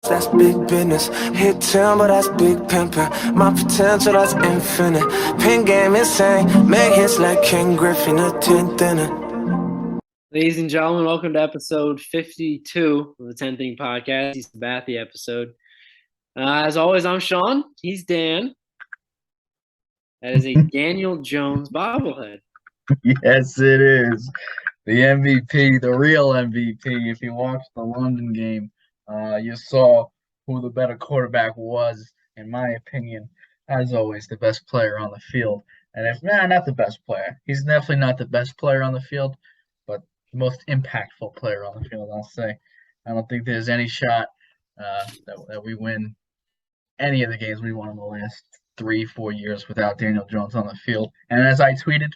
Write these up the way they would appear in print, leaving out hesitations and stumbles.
That's big business. Hit town, but that's big pimpin'. My potential, that's infinite. Pin game insane. Make hits like King Griffin, a 10th inning. Ladies and gentlemen, welcome to episode 52 of the 10th Inning Podcast. He's the Bathy episode. As always, I'm Sean. He's Dan. That is a Daniel Jones bobblehead. Yes, it is. The MVP, the real MVP. If you watched the London game, you saw who the better quarterback was, in my opinion. As always, the best player on the field. And if not the best player. He's definitely not the best player on the field, but the most impactful player on the field, I'll say. I don't think there's any shot that we win any of the games we won in the last 3-4 years without Daniel Jones on the field. And as I tweeted,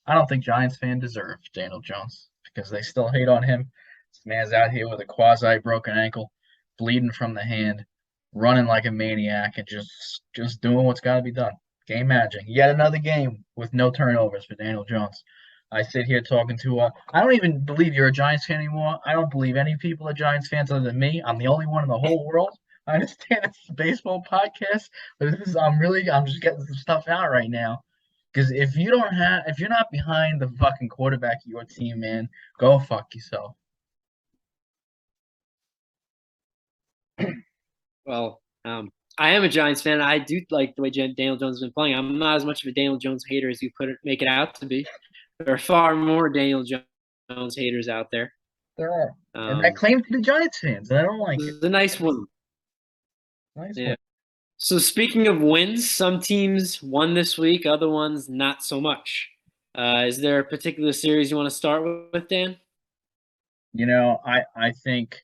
I don't think Giants fans deserve Daniel Jones because they still hate on him. This man's out here with a quasi-broken ankle, bleeding from the hand, running like a maniac, and just doing what's got to be done. Game managing. Yet another game with no turnovers for Daniel Jones. I sit here talking to I don't even believe you're a Giants fan anymore. I don't believe any people are Giants fans other than me. I'm the only one in the whole world. I understand it's a baseball podcast, but I'm just getting some stuff out right now. Because if you're not behind the fucking quarterback of your team, man, go fuck yourself. Well, I am a Giants fan. I do like the way Daniel Jones has been playing. I'm not as much of a Daniel Jones hater as you make it out to be. There are far more Daniel Jones haters out there. There are. And I claim to the Giants fans, and I don't like it. It's a nice one. Nice yeah. one. So speaking of wins, some teams won this week, other ones not so much. Is there a particular series you want to start with, Dan? You know, I think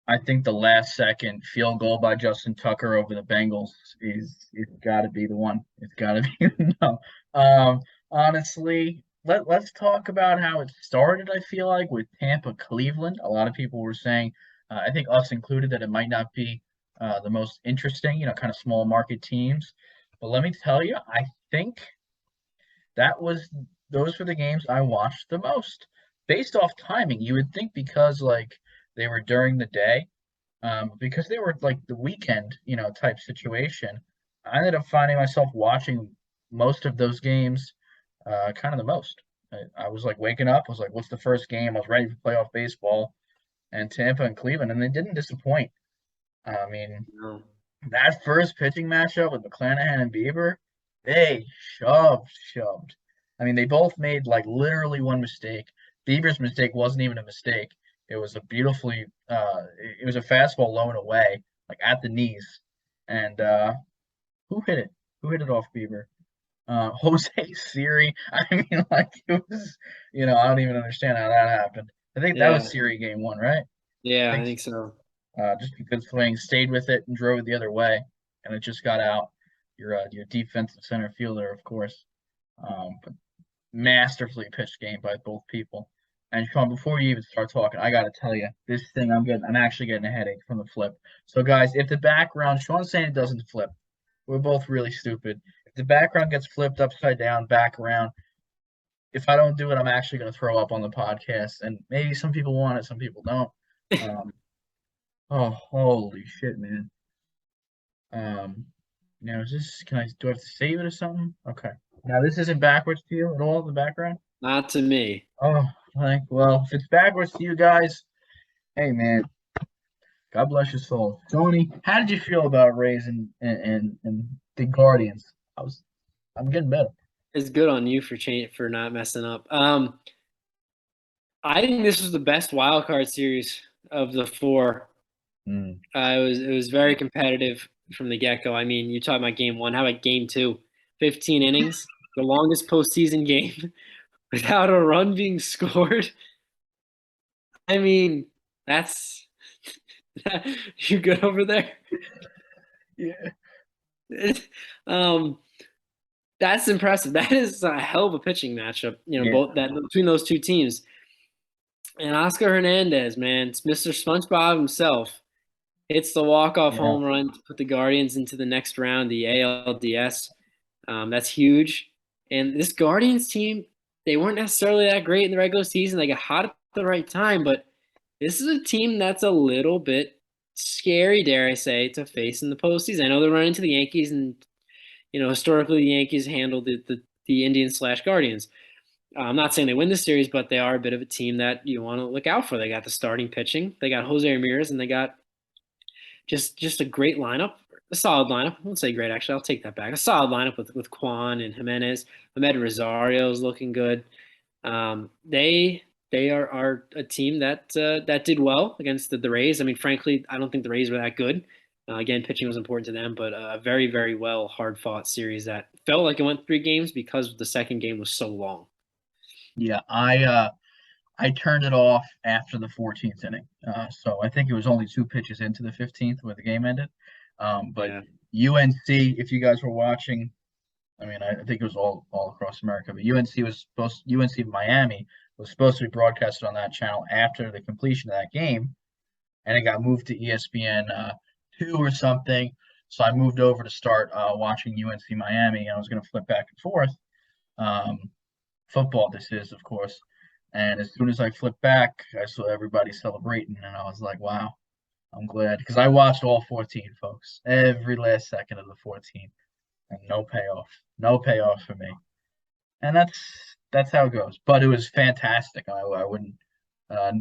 the last second field goal by Justin Tucker over the Bengals it's got to be the one. It's got to be no. Honestly, let's talk about how it started. I feel like with Tampa, Cleveland. A lot of people were saying, I think us included, that it might not be the most interesting, kind of small market teams. But let me tell you, I think those were the games I watched the most. Based off timing, you would think because they were during the day, because they were like the weekend, type situation. I ended up finding myself watching most of those games, kind of the most. I was like waking up, I was like, what's the first game? I was ready for playoff baseball, and Tampa and Cleveland, and they didn't disappoint. I mean, No. that first pitching matchup with McClanahan and Bieber, they shoved. I mean, they both made like literally one mistake. Bieber's mistake wasn't even a mistake. It was a it was a fastball low and away, like at the knees. And who hit it? Who hit it off Bieber? Jose Siri. I mean, like it was, I don't even understand how that happened. I think that was Siri game one, right? Yeah, I think so. Just because swing stayed with it and drove it the other way, and it just got out. Your defensive center fielder, of course, but masterfully pitched game by both people. And Sean, before you even start talking, I gotta tell you, this thing I'm actually getting a headache from the flip. So guys, if the background, Sean's saying it doesn't flip, we're both really stupid. If the background gets flipped upside down, back around, if I don't do it, I'm actually gonna throw up on the podcast. And maybe some people want it, some people don't. Oh, holy shit, man. Now do I have to save it or something? Okay. Now this isn't backwards to you at all in the background? Not to me. Oh, well, if it's backwards to you guys, hey man, God bless your soul. Tony, how did you feel about Rays and the Guardians? I'm getting better. It's good on you for not messing up. I think this was the best wild card series of the four. It was very competitive from the get-go. I mean, you talking about game one. How about game two? 15 innings, the longest postseason game without a run being scored. I mean, that's you good over there? Yeah. That's impressive. That is a hell of a pitching matchup, both that between those two teams. And Oscar Hernandez, man, it's Mr. SpongeBob himself. Hits the walk-off home run to put the Guardians into the next round, the ALDS. That's huge. And this Guardians team, they weren't necessarily that great in the regular season. They got hot at the right time, but this is a team that's a little bit scary, dare I say, to face in the postseason. I know they're running into the Yankees, and historically the Yankees handled the Indians/Guardians. I'm not saying they win this series, but they are a bit of a team that you want to look out for. They got the starting pitching, they got Jose Ramirez, and they got just a great lineup, a solid lineup. I won't say great, actually. I'll take that back. A solid lineup with Kwan and Jimenez. Ahmed Rosario is looking good. They are a team that did well against the Rays. I mean, frankly, I don't think the Rays were that good. Again, pitching was important to them, but a very, very well hard-fought series that felt like it went 3 games because the second game was so long. Yeah, I turned it off after the 14th inning. So I think it was only 2 pitches into the 15th where the game ended. But yeah. UNC, if you guys were watching, I mean, I think it was all across America, but UNC Miami was supposed to be broadcasted on that channel after the completion of that game, and it got moved to ESPN 2 or something. So I moved over to start watching UNC Miami, and I was going to flip back and forth. Football, this is, of course. And as soon as I flipped back, I saw everybody celebrating, and I was like, wow, I'm glad. Because I watched all 14, folks. Every last second of the 14. And no payoff. No payoff for me. And that's how it goes. But it was fantastic. I wouldn't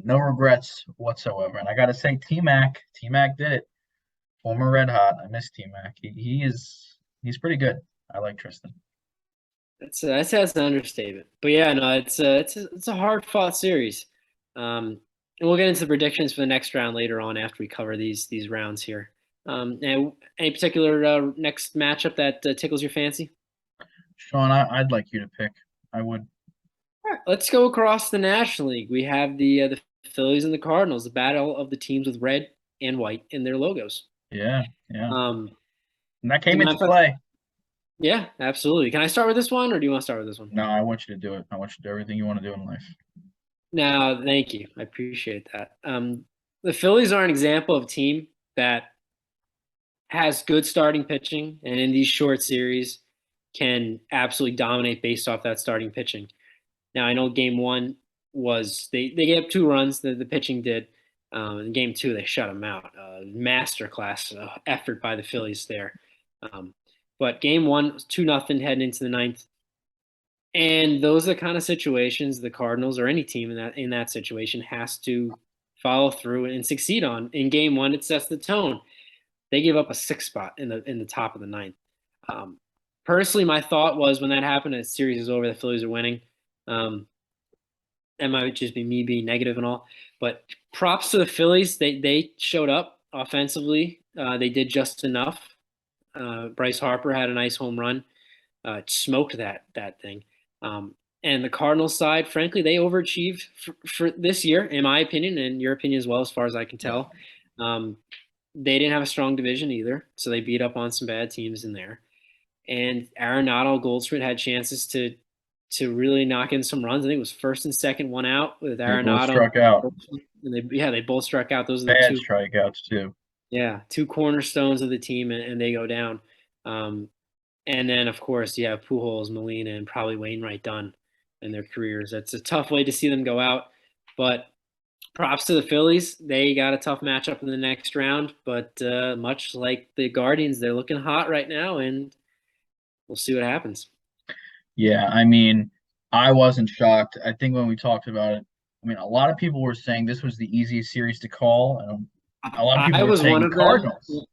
no regrets whatsoever. And I gotta say, T-Mac did it. Former Red Hot. I miss T-Mac. He's pretty good. I like Tristan. That's an understatement. But yeah, no, it's a hard fought series. And we'll get into the predictions for the next round later on after we cover these rounds here. And any particular next matchup that tickles your fancy? Sean, I'd like you to pick. I would. All right, let's go across the National League. We have the Phillies and the Cardinals, the battle of the teams with red and white in their logos. Yeah. And that came into play. Yeah, absolutely. Can I start with this one, or do you want to start with this one? No, I want you to do it. I want you to do everything you want to do in life. No, thank you. I appreciate that. The Phillies are an example of a team that has good starting pitching, and in these short series can absolutely dominate based off that starting pitching. Now, I know game one was they gave up 2 runs, the pitching did. In game 2, they shut them out. Masterclass effort by the Phillies there. But game 1 was 2-0 heading into the 9th. And those are the kind of situations the Cardinals or any team in that situation has to follow through and succeed on. In game 1, it sets the tone. They gave up a 6 spot in the top of the 9th. Personally, my thought was when that happened, the series is over, the Phillies are winning. That might just be me being negative and all, but props to the Phillies. They showed up offensively. They did just enough. Bryce Harper had a nice home run, smoked that thing. And the Cardinals side, frankly, they overachieved for this year, in my opinion, and your opinion as well, as far as I can tell. They didn't have a strong division either, so they beat up on some bad teams in there. And Arenado, Goldschmidt had chances to really knock in some runs. I think it was first and second, 1 out with Arenado. They both struck out. And they both struck out. Those are bad the 2 strikeouts too. Yeah, 2 cornerstones of the team, and they go down. And then, of course, you have Pujols, Molina, and probably Wainwright done in their careers. That's a tough way to see them go out. But props to the Phillies. They got a tough matchup in the next round. But much like the Guardians, they're looking hot right now, and we'll see what happens. Yeah, I mean, I wasn't shocked. I think when we talked about it, I mean, a lot of people were saying this was the easiest series to call, and a lot of people were saying the Cardinals.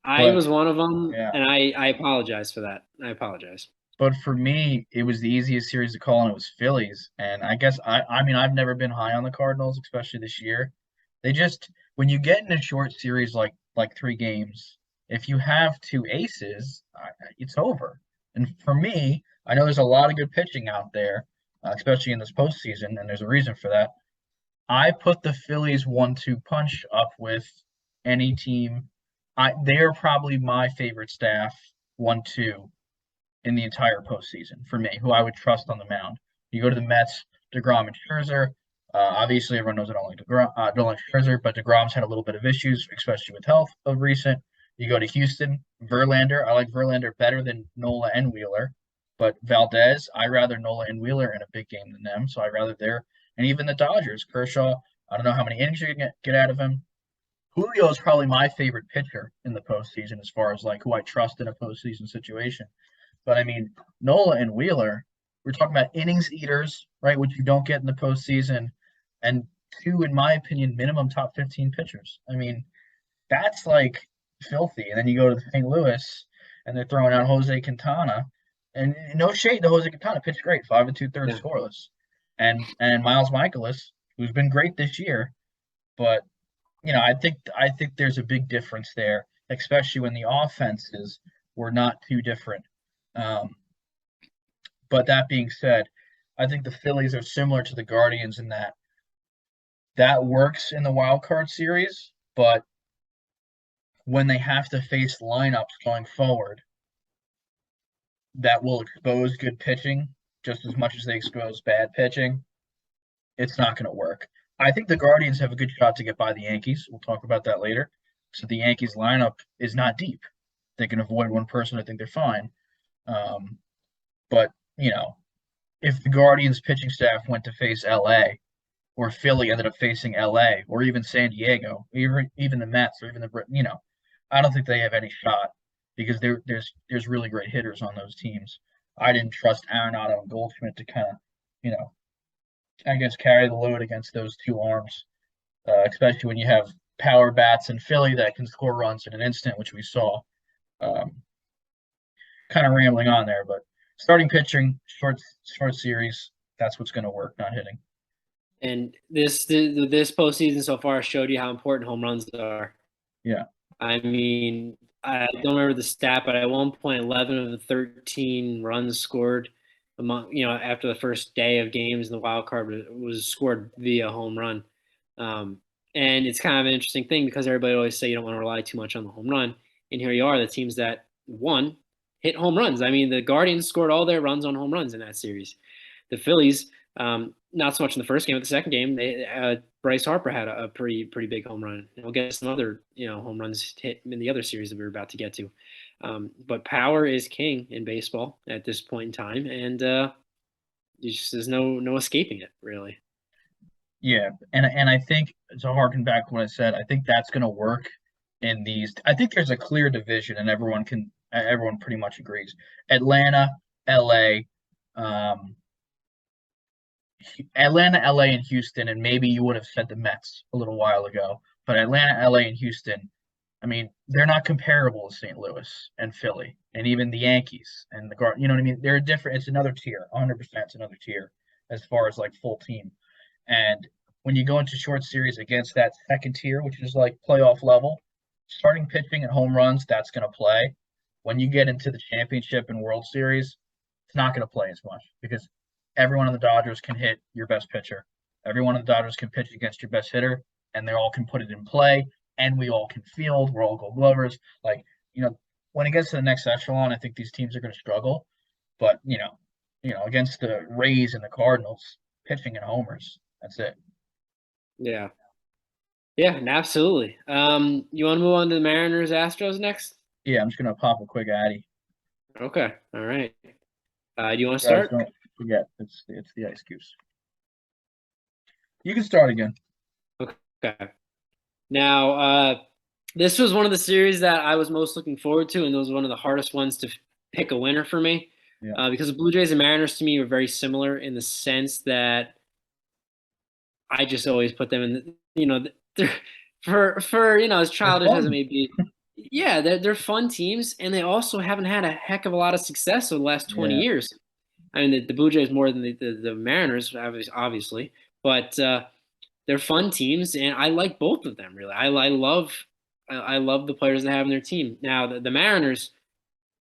I was one of them, yeah. And I apologize for that. I apologize. But for me, it was the easiest series to call, and it was Phillies. And I guess I mean, I've never been high on the Cardinals, especially this year. They just when you get in a short series like 3 games, if you have 2 aces, it's over. And for me, I know there's a lot of good pitching out there, especially in this postseason, and there's a reason for that. I put the Phillies 1-2 punch up with any team. They're probably my favorite staff 1-2 in the entire postseason for me, who I would trust on the mound. You go to the Mets, DeGrom and Scherzer. Obviously, everyone knows I don't like Scherzer, but DeGrom's had a little bit of issues, especially with health of recent. You go to Houston, Verlander. I like Verlander better than Nola and Wheeler. But Valdez, I rather Nola and Wheeler in a big game than them. So I rather there. And even the Dodgers, Kershaw, I don't know how many innings you can get out of him. Julio is probably my favorite pitcher in the postseason as far as like who I trust in a postseason situation. But I mean, Nola and Wheeler, we're talking about innings eaters, right, which you don't get in the postseason, and two, in my opinion, minimum top 15 pitchers. I mean, that's like filthy. And then you go to St. Louis and they're throwing out Jose Quintana. And no shade to Jose Quintana, pitched great, 5 2/3 Yeah. scoreless. And Miles Michaelis, who's been great this year, but I think there's a big difference there, especially when the offenses were not too different. Um, but that being said, I think the Phillies are similar to the Guardians in that works in the wild card series, but when they have to face lineups going forward that will expose good pitching just as much as they expose bad pitching, it's not going to work. I think the Guardians have a good shot to get by the Yankees. We'll talk about that later. So the Yankees lineup is not deep. They can avoid one person. I think they're fine. But if the Guardians pitching staff went to face LA, or Philly ended up facing LA, or even San Diego, even the Mets, or even I don't think they have any shot because there's really great hitters on those teams. I didn't trust Arenado and Goldschmidt to kind of, you know, I guess carry the load against those two arms, especially when you have power bats in Philly that can score runs in an instant, which we saw. Um, Kind of rambling on there, but starting pitching, short series, that's what's going to work, not hitting. And this postseason so far showed you how important home runs are. Yeah. I mean, I don't remember the stat, but at one point, 11 of the 13 runs scored after the first day of games in the wild card was scored via home run. And it's kind of an interesting thing because everybody always say you don't want to rely too much on the home run. And here you are, the teams that won hit home runs. I mean, the Guardians scored all their runs on home runs in that series. The Phillies, not so much in the first game, but the second game, Bryce Harper had a pretty big home run. And we'll get some other home runs hit in the other series that we're about to get to. But power is king in baseball at this point in time, and there's no escaping it, really. Yeah, and I think to harken back to what I said, I think that's going to work in these. I think there's a clear division, and everyone pretty much agrees. Atlanta, LA, and Houston, and maybe you would have said the Mets a little while ago, but Atlanta, LA, and Houston, I mean, they're not comparable to St. Louis and Philly, and even the Yankees and the Guard. You know what I mean? They're different. It's another tier. 100%, it's another tier as far as like full team. And when you go into short series against that second tier, which is like playoff level, starting pitching and home runs, that's going to play. When you get into the championship and World Series, it's not going to play as much because everyone on the Dodgers can hit your best pitcher. Everyone on the Dodgers can pitch against your best hitter, and they all can put it in play, and we all can field. We're all Gold Glovers. Like, when it gets to the next echelon, I think these teams are going to struggle. But, against the Rays and the Cardinals, pitching and homers, that's it. Yeah. Yeah, absolutely. You want to move on to the Mariners Astros next? Yeah, I'm just gonna pop a quick Addy. Okay. All right. Do you want to start? Don't forget, it's the Ice Cubes. You can start again. Okay. Now, this was one of the series that I was most looking forward to, and it was one of the hardest ones to pick a winner for me. Yeah. Because the Blue Jays and Mariners to me were very similar in the sense that I just always put them in, for as childish as it may be. Yeah, they're fun teams, and they also haven't had a heck of a lot of success over the last 20 years. I mean, the Blue Jays more than the Mariners, obviously, but they're fun teams, and I like both of them really. I love the players they have in their team. Now, the Mariners,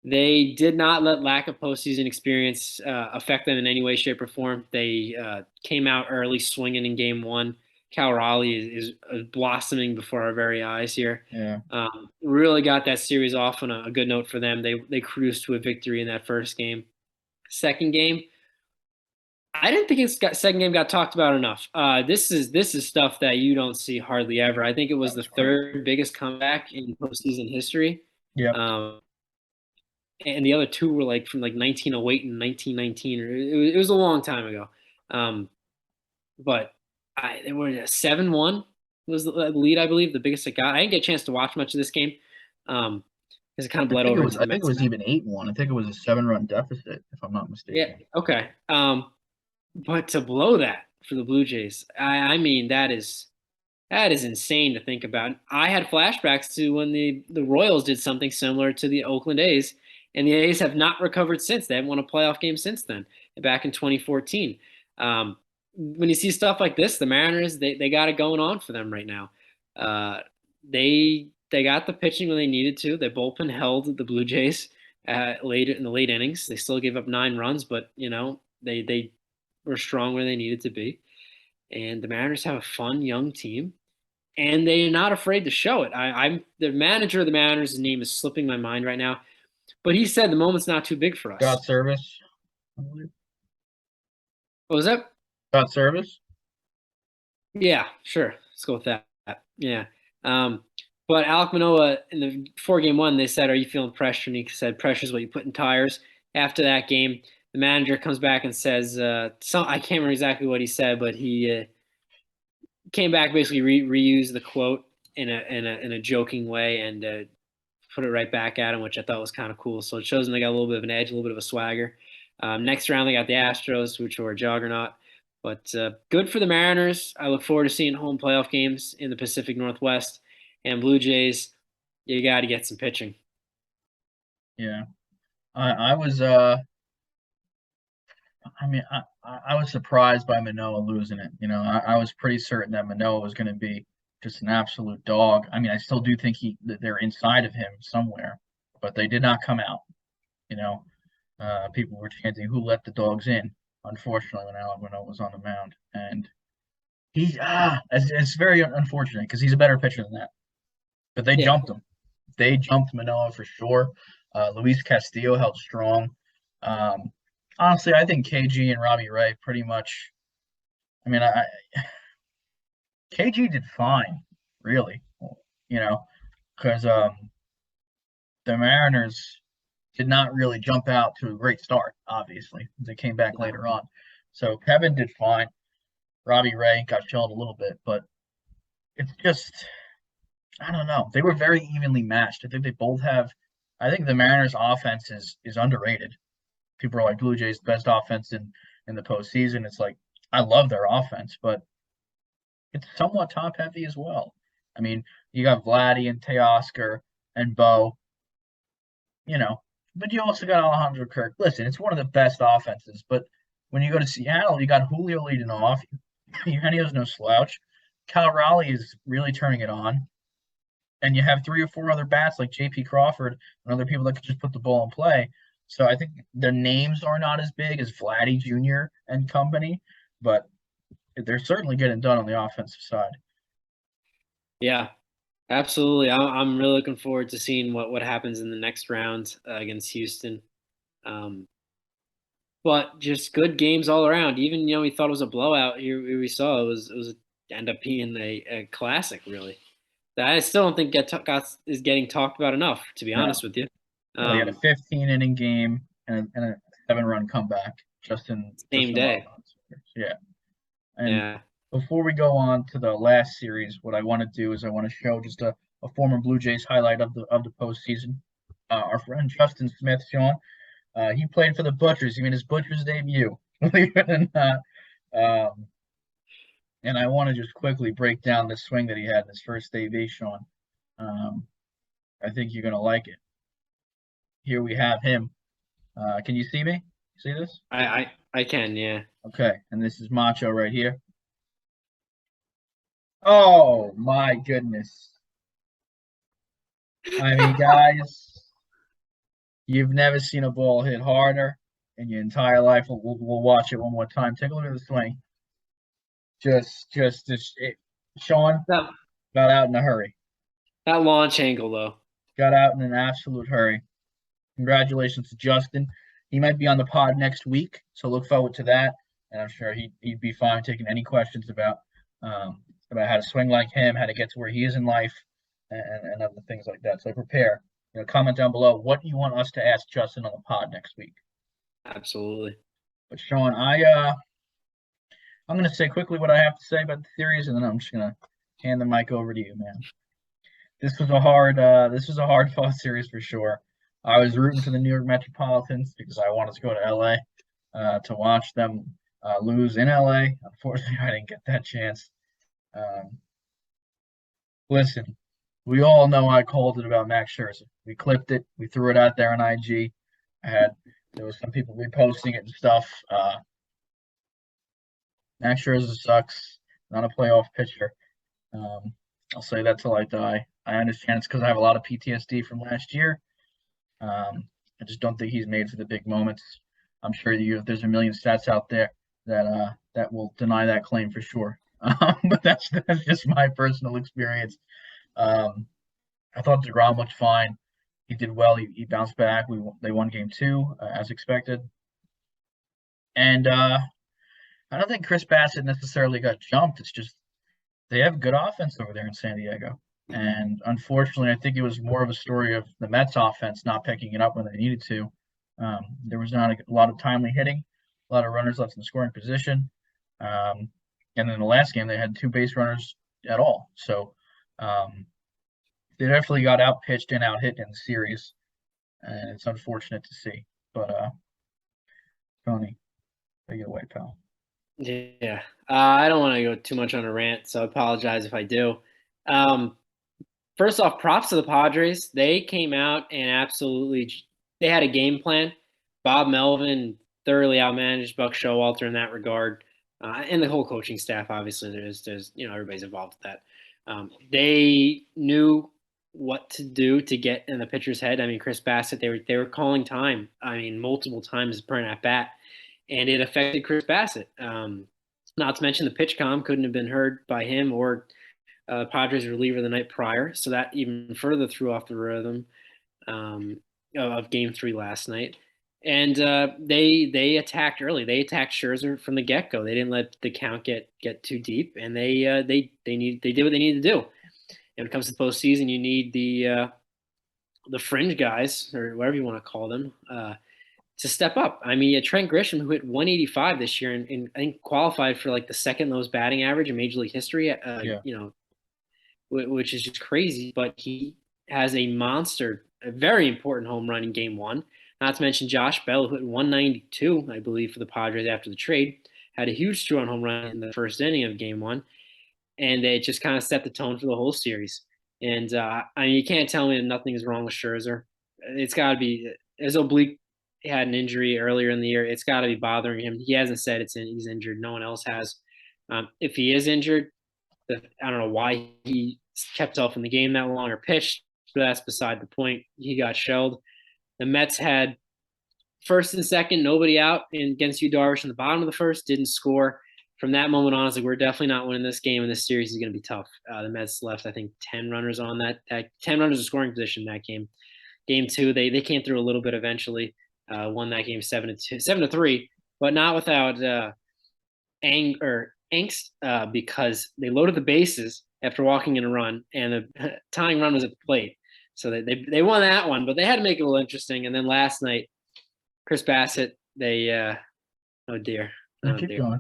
they did not let lack of postseason experience affect them in any way, shape, or form. They came out early, swinging in Game 1. Cal Raleigh is blossoming before our very eyes here. Yeah. Really got that series off on a good note for them. They cruised to a victory in that first game. Second game, I didn't think second game got talked about enough. This is stuff that you don't see hardly ever. I think it was the third biggest comeback in postseason history. Yeah. And the other two were from 1908 and 1919. It was a long time ago. But they were 7-1 was the lead, I believe, the biggest it got. I didn't get a chance to watch much of this game because it kind of bled over into the I think it Mets. was even 8-1. I think it was a 7-run deficit, if I'm not Yeah. mistaken. Okay. But to blow that for the Blue Jays, I mean, that is insane to think about. I had flashbacks to when the Royals did something similar to the Oakland A's, and the A's have not recovered since. They haven't won a playoff game since then, back in 2014. When you see stuff like this, the Mariners, they got it going on for them right now. They got the pitching when they needed to. Their bullpen held the Blue Jays later in the late innings. They still gave up 9 runs, but they were strong where they needed to be. And the Mariners have a fun young team, and they're not afraid to show it. I'm the manager of the Mariners. His name is slipping my mind right now, but he said the moment's not too big for us. Got service. What was that? Got service. Yeah, sure. Let's go with that. Yeah. But Alek Manoah in the 4-game one, they said, "Are you feeling pressure?" And he said, "Pressure is what you put in tires." After that game, the manager comes back and says, I can't remember exactly what he said, but he came back, basically reused the quote in a joking way and put it right back at him, which I thought was kind of cool. So it shows them they got a little bit of an edge, a little bit of a swagger. Next round, they got the Astros, which were a juggernaut. But good for the Mariners. I look forward to seeing home playoff games in the Pacific Northwest. And Blue Jays, you got to get some pitching. Yeah, I was I was surprised by Manoah losing it. I was pretty certain that Manoah was going to be just an absolute dog. I mean, I still do think that they're inside of him somewhere, but they did not come out. People were chanting, "Who let the dogs in?" Unfortunately, when Alek Manoah was on the mound, and it's very unfortunate because he's a better pitcher than that. But they jumped him. They jumped Manoah for sure. Luis Castillo held strong. Honestly, I think KG and Robbie Ray pretty much. I mean, KG did fine, really. Because the Mariners did not really jump out to a great start. Obviously, they came back later on. So Kevin did fine. Robbie Ray got shelled a little bit, but it's just I don't know. They were very evenly matched. I think they both have. I think the Mariners' offense is underrated. People are like Blue Jays best offense in the postseason. It's like I love their offense, but it's somewhat top heavy as well. I mean, you got Vladdy and Teoscar and Bo, but you also got Alejandro Kirk. Listen, it's one of the best offenses, but when you go to Seattle, you got Julio leading off. Eugenio's no slouch. Cal Raleigh is really turning it on. And you have 3 or 4 other bats like J.P. Crawford and other people that could just put the ball in play. So I think their names are not as big as Vladdy Jr. and company, but they're certainly getting done on the offensive side. Yeah, absolutely. I'm really looking forward to seeing what happens in the next round against Houston. But just good games all around. Even we thought it was a blowout. Here we saw it was end up being a classic, really. That I still don't think is getting talked about enough, to be honest with you. They had a 15-inning game and a 7-run comeback just in same day. Yeah. And before we go on to the last series, what I want to do is I want to show just a former Blue Jays highlight of the postseason. Our friend Justin Smith, Sean, he played for the Butchers. He made his Butchers debut, believe it or not. And I want to just quickly break down the swing that he had in his first debut, Sean. I think you're going to like it. Here we have him. Can you see me? See this? I can, yeah. Okay, and this is Macho right here. Oh my goodness. I mean, guys, you've never seen a ball hit harder in your entire life. We'll watch it one more time. Take a look at the swing. Sean got out in a hurry. That launch angle, though. Got out in an absolute hurry. Congratulations to Justin. He might be on the pod next week, so look forward to that. And I'm sure he'd be fine taking any questions about how to swing like him, how to get to where he is in life, and other things like that. So prepare. Comment down below what you want us to ask Justin on the pod next week. Absolutely. But Sean, I'm going to say quickly what I have to say about the series, and then I'm just going to hand the mic over to you, man. This was a hard fought series for sure. I was rooting for the New York Metropolitans because I wanted to go to LA to watch them lose in LA. Unfortunately, I didn't get that chance. Um, listen, we all know I called it about Max Scherzer. We clipped it. We threw it out there on IG. There was some people reposting it and stuff. Max Scherzer sucks. Not a playoff pitcher. I'll say that till I die. I understand it's because I have a lot of PTSD from last year. I just don't think he's made for the big moments. I'm sure there's a million stats out there that will deny that claim for sure. But that's just my personal experience. I thought DeGrom looked fine. He did well. He bounced back. They won game 2 as expected. And I don't think Chris Bassett necessarily got jumped. It's just they have good offense over there in San Diego. And unfortunately, I think it was more of a story of the Mets offense not picking it up when they needed to. There was not a lot of timely hitting, a lot of runners left in scoring position. And in the last game, they had 2 base runners at all. So they definitely got outpitched and out hit in the series. And it's unfortunate to see. But Tony, take it away, pal. Yeah. I don't want to go too much on a rant, so I apologize if I do. First off, props to the Padres. They came out and they had a game plan. Bob Melvin thoroughly outmanaged Buck Showalter in that regard, and the whole coaching staff. Obviously, there's everybody's involved with that. They knew what to do to get in the pitcher's head. I mean, Chris Bassett, they were calling time. I mean, multiple times per at bat, and it affected Chris Bassett. Not to mention the pitch comm couldn't have been heard by him or Padres reliever the night prior, so that even further threw off the rhythm of Game 3 last night. And they attacked early. They attacked Scherzer from the get-go. They didn't let the count get too deep, and they did what they needed to do. And when it comes to the postseason, you need the fringe guys, or whatever you want to call them, to step up. I mean, Trent Grisham, who hit 185 this year and I think qualified for like the second lowest batting average in Major League history, which is just crazy. But he has a very important home run in Game 1. Not to mention Josh Bell, who hit 192, I believe, for the Padres after the trade, had a huge 2-run home run in the first inning of Game 1. And it just kind of set the tone for the whole series. And I mean, you can't tell me that nothing is wrong with Scherzer. It's got to be, as Oblique had an injury earlier in the year, it's got to be bothering him. He hasn't said he's injured. No one else has. If he is injured, I don't know why he kept himself in the game that long or pitched, but that's beside the point. He got shelled. The Mets had first and second, nobody out against Yu Darvish in the bottom of the first, didn't score. From that moment on, I was like, we're definitely not winning this game, and this series is going to be tough. The Mets left, I think, 10 runners on that 10 runners of scoring position in that game. Game 2, they came through a little bit eventually, won that game 7-3, but not without angst because they loaded the bases after walking in a run, and the tying run was at the plate. So they won that one, but they had to make it a little interesting. And then last night, Chris Bassett, oh dear. You keep going.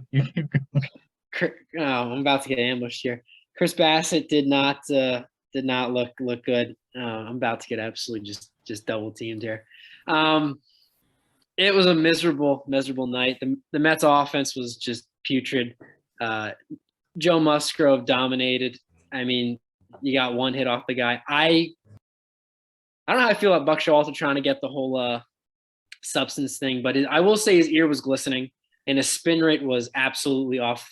I'm about to get ambushed here. Chris Bassett did not look good. I'm about to get absolutely just double teamed here. It was a miserable night. The Mets offense was just putrid. Joe Musgrove dominated. I mean, you got one hit off the guy. I don't know how I feel about Buck Showalter trying to get the whole substance thing, but I will say his ear was glistening and his spin rate was absolutely off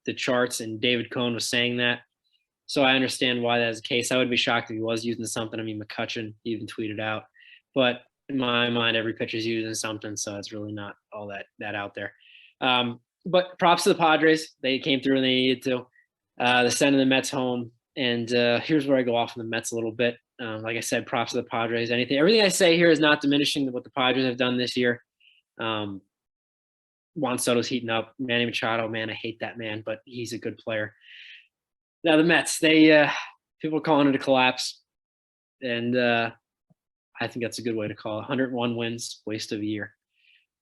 the charts, and David Cohn was saying that. So I understand why that is the case. I would be shocked if he was using something. I mean, McCutcheon even tweeted out. But in my mind, every pitcher's using something, so it's really not all that out there. But props to the Padres. They came through when they needed to. They're sending the Mets home. And here's where I go off on the Mets a little bit. Like I said, props to the Padres. Everything I say here is not diminishing what the Padres have done this year. Juan Soto's heating up. Manny Machado, man, I hate that man, but he's a good player. Now the Mets, people are calling it a collapse, and I think that's a good way to call it. 101 wins, waste of a year.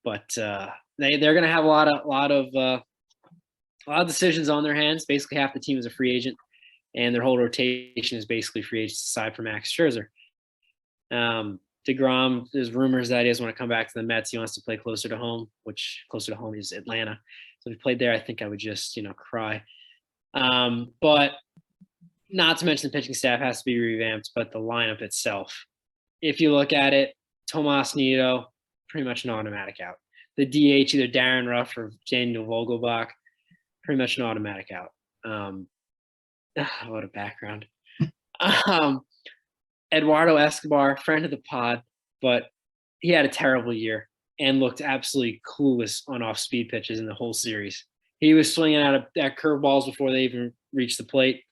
But they're going to have a lot of decisions on their hands. Basically, half the team is a free agent. and their whole rotation is basically free agents aside from Max Scherzer. DeGrom, there's rumors that he doesn't want to come back to the Mets. He wants to play closer to home, which closer to home is Atlanta. So if he played there, I think I would just, cry. But not to mention the pitching staff has to be revamped, but the lineup itself, if you look at it, Tomas Nido, pretty much an automatic out. The DH, either Darren Ruff or Daniel Vogelbach, pretty much an automatic out. What a background. Eduardo Escobar, friend of the pod, but he had a terrible year and looked absolutely clueless on off-speed pitches in the whole series. He was swinging out at curveballs before they even reached the plate.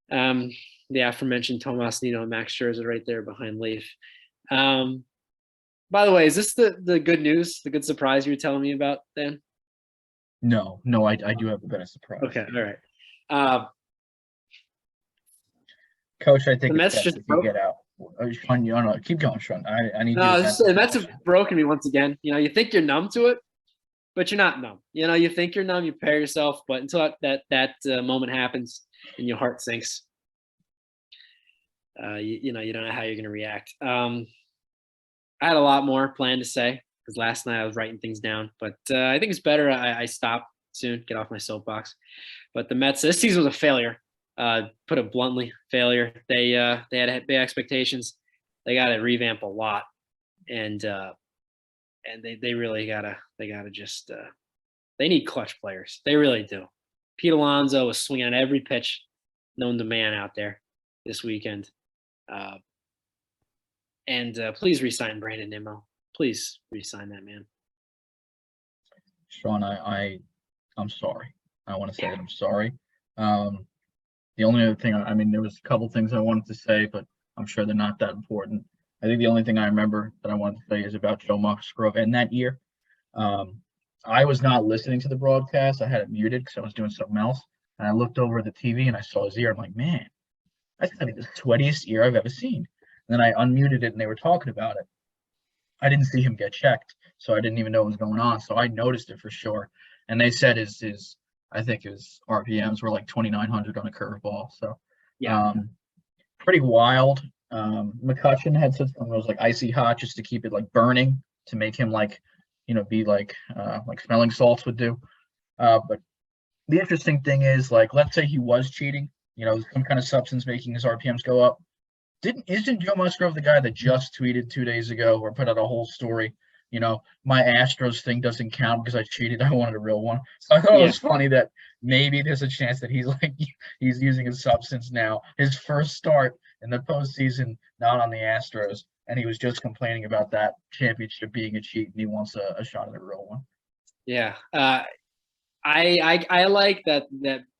The aforementioned Tomas Nido and Max Scherzer right there behind Leaf. By the way, is this the good news, the good surprise you were telling me about, Dan? No, I do have a better surprise. Okay, all right. Coach, I think the it's Mets best just if you get out. Sean, no, keep going, Sean. I need you to the Mets have broken me once again. You think you're numb to it, but you're not numb. You think you're numb, you prepare yourself, but until that moment happens and your heart sinks, you don't know how you're going to react. I had a lot more planned to say because last night I was writing things down, but I think it's better I stop soon, get off my soapbox. But the Mets, this season was a failure. Put it bluntly, failure. They had big expectations. They got to revamp a lot, and they really gotta just they need clutch players. They really do. Pete Alonso was swinging on every pitch known to man out there this weekend. And please re-sign Brandon Nimmo. Please re-sign that man. Sean, I'm sorry. I want to say that I'm sorry. The only other thing, there was a couple things I wanted to say, but I'm sure they're not that important. I think the only thing I remember that I wanted to say is about Joe Musgrove and that year. I was not listening to the broadcast. I had it muted because I was doing something else. And I looked over at the TV and I saw his ear. I'm like, man, that's gotta be the sweatiest ear I've ever seen. And then I unmuted it and they were talking about it. I didn't see him get checked, so I didn't even know what was going on. So I noticed it for sure. And they said I think his RPMs were like 2,900 on a curveball. So, pretty wild. McCutchen had said something that was like icy hot just to keep it like burning to make him be like smelling salts would do. But the interesting thing is, let's say he was cheating, some kind of substance making his RPMs go up. Isn't Joe Musgrove the guy that just tweeted 2 days ago or put out a whole story? My Astros thing doesn't count because I cheated. I wanted a real one. So I thought it was funny that maybe there's a chance that he's using a substance now. His first start in the postseason, not on the Astros, and he was just complaining about that championship being a cheat, and he wants a shot at a real one. Yeah, I like that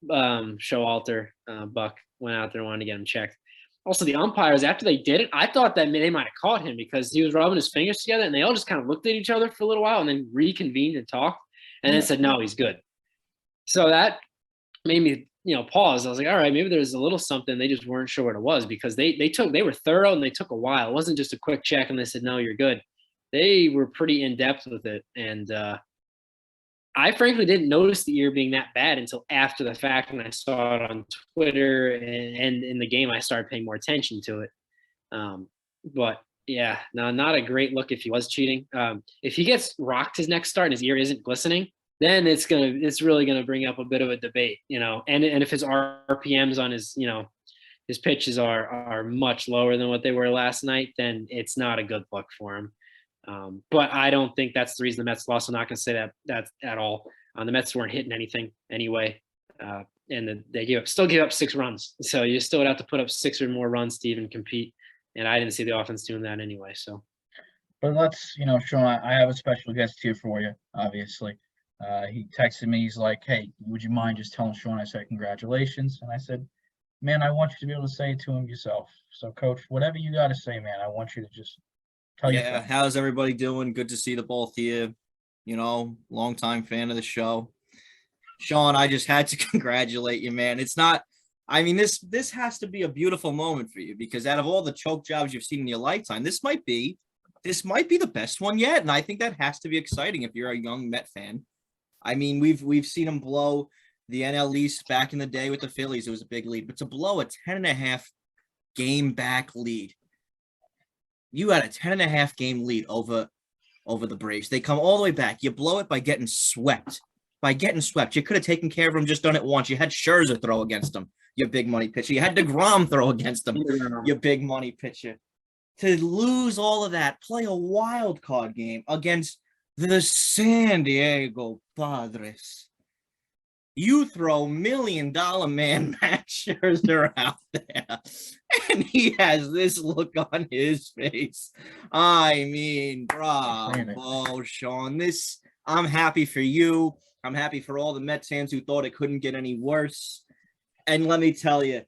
Showalter Buck went out there and wanted to get him checked. Also, the umpires, after they did it, I thought that they might have caught him because he was rubbing his fingers together, and they all just kind of looked at each other for a little while and then reconvened and talked, and then said, no, he's good. So that made me, pause. I was like, all right, maybe there's a little something. They just weren't sure what it was because they were thorough and they took a while. It wasn't just a quick check and they said, no, you're good. They were pretty in-depth with it, and I frankly didn't notice the ear being that bad until after the fact when I saw it on Twitter and in the game I started paying more attention to it. But yeah, no, not a great look if he was cheating. If he gets rocked his next start and his ear isn't glistening, then it's really gonna bring up a bit of a debate, And if his RPMs on his his pitches are much lower than what they were last night, then it's not a good look for him. But I don't think that's the reason the Mets lost. I'm not going to say that at all. The Mets weren't hitting anything anyway, and they still gave up 6 runs. So you still would have to put up 6 or more runs to even compete. And I didn't see the offense doing that anyway. So, but let's, Sean, I have a special guest here for you. Obviously, he texted me. He's like, "Hey, would you mind just telling Sean I said congratulations?" And I said, "Man, I want you to be able to say it to him yourself." So, Coach, whatever you got to say, man, I want you to just. Yeah, how's everybody doing? Good to see the both here. Longtime fan of the show. Sean, I just had to congratulate you, man. It's not, this has to be a beautiful moment for you because out of all the choke jobs you've seen in your lifetime, this might be the best one yet. And I think that has to be exciting if you're a young Met fan. We've seen him blow the NL East back in the day with the Phillies, it was a big lead. But to blow a 10.5 game back lead, you had a 10.5 game lead over the Braves. They come all the way back. You blow it by getting swept. You could have taken care of them, just done it once. You had Scherzer throw against them, your big money pitcher. You had DeGrom throw against them, your big money pitcher. To lose all of that, play a wild card game against the San Diego Padres. You throw $1 million man Max Scherzer out there, and he has this look on his face. I mean, bravo, Sean. I'm happy for you. I'm happy for all the Mets fans who thought it couldn't get any worse. And let me tell you,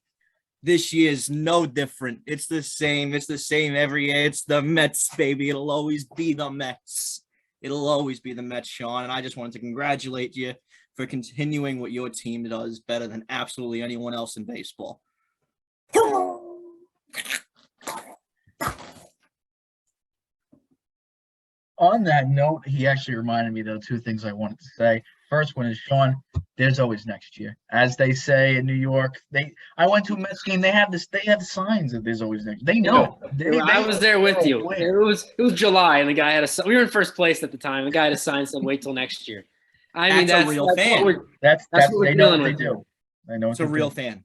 this year's no different. It's the same. It's the same every year. It's the Mets, baby. It'll always be the Mets. It'll always be the Mets, Sean. And I just wanted to congratulate you for continuing what your team does better than absolutely anyone else in baseball. On that note, he actually reminded me, though, two things I wanted to say. First one is, Sean, there's always next year. As they say in New York, I went to a Mets game. They have the signs that there's always next. They know. I was there with you. It was July, and the guy had we were in first place at the time. The guy had a sign that said, "Wait till next year." That's a real fan. That's what we're dealing with. I know it's a real fan.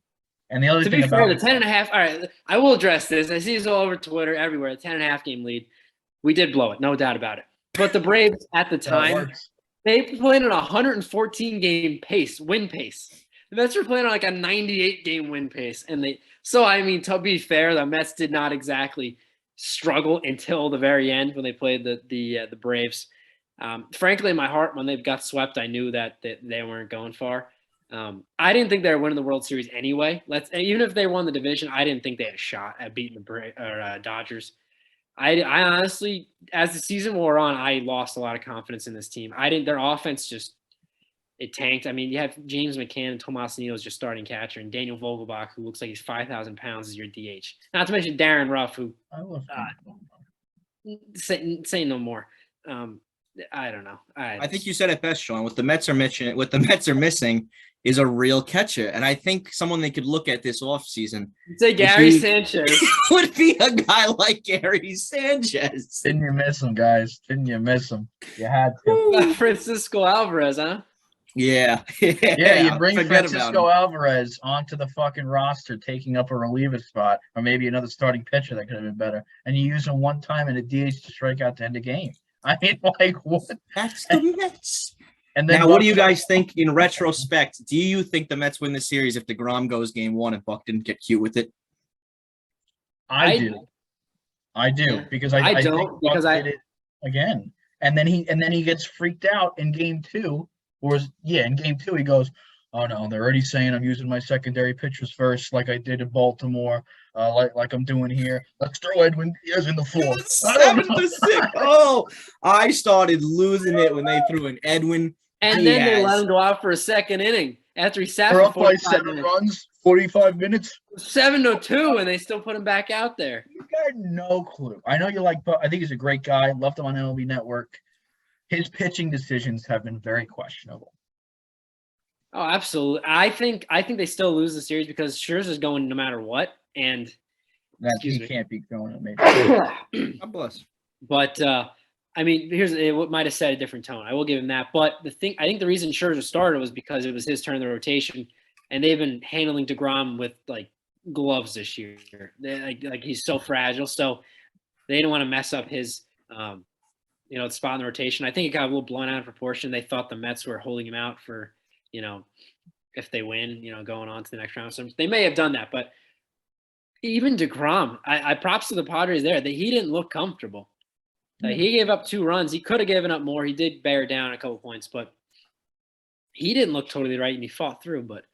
And the other thing about to be fair, the 10.5. All right, I will address this. I see this all over Twitter everywhere. The 10.5 game lead. We did blow it, no doubt about it. But the Braves at the time, they played on a 114 game win pace. The Mets were playing on like a 98 game win pace, and to be fair, the Mets did not exactly struggle until the very end when they played the Braves. Frankly, in my heart, when they got swept, I knew that they weren't going far. I didn't think they were winning the World Series anyway. Even if they won the division, I didn't think they had a shot at beating the Dodgers. I honestly, as the season wore on, I lost a lot of confidence in this team. Their offense it tanked. I mean, you have James McCann and Tomas Nido as your starting catcher, and Daniel Vogelbach, who looks like he's 5,000 pounds, is your DH. Not to mention Darren Ruff, who say no more. I don't know. I think you said it best, Sean. What the Mets are missing is a real catcher. And I think someone they could look at this offseason. Say Gary Sanchez. Would be a guy like Gary Sanchez. Didn't you miss him, guys? Didn't you miss him? You had to. Francisco Alvarez, huh? Yeah. You bring Francisco Alvarez onto the fucking roster, taking up a reliever spot, or maybe another starting pitcher that could have been better. And you use him one time in a DH to strike out to end the game. I mean, like, what? That's the Mets. And then now, what do you guys think in retrospect? Do you think the Mets win the series if DeGrom goes game one and Buck didn't get cute with it? I do because I think Buck did it again, and then he gets freaked out in game two, in game two he goes, "Oh no, they're already saying I'm using my secondary pitchers first, like I did in Baltimore, like I'm doing here. Let's throw Edwin Diaz in the fourth." 7-6. Oh, I started losing it when they threw in Edwin. And Diaz. Then they let him go out for a second inning after he sat for up by 7 runs, 45 minutes. 7-2, and they still put him back out there. You got no clue. I know you like Buck. I think he's a great guy. Loved him on MLB Network. His pitching decisions have been very questionable. Oh, absolutely. I think they still lose the series because Scherzer's going no matter what, and he can't be going. Maybe. God bless. But I mean, it might have set a different tone. I will give him that. But I think the reason Scherzer started was because it was his turn in the rotation, and they've been handling DeGrom with like gloves this year. Like he's so fragile, so they didn't want to mess up his spot in the rotation. I think it got a little blown out of proportion. They thought the Mets were holding him out for if they win, going on to the next round. So they may have done that, but even DeGrom, I props to the Padres there that he didn't look comfortable. He gave up 2 runs. He could have given up more. He did bear down a couple points, but he didn't look totally right, and he fought through. But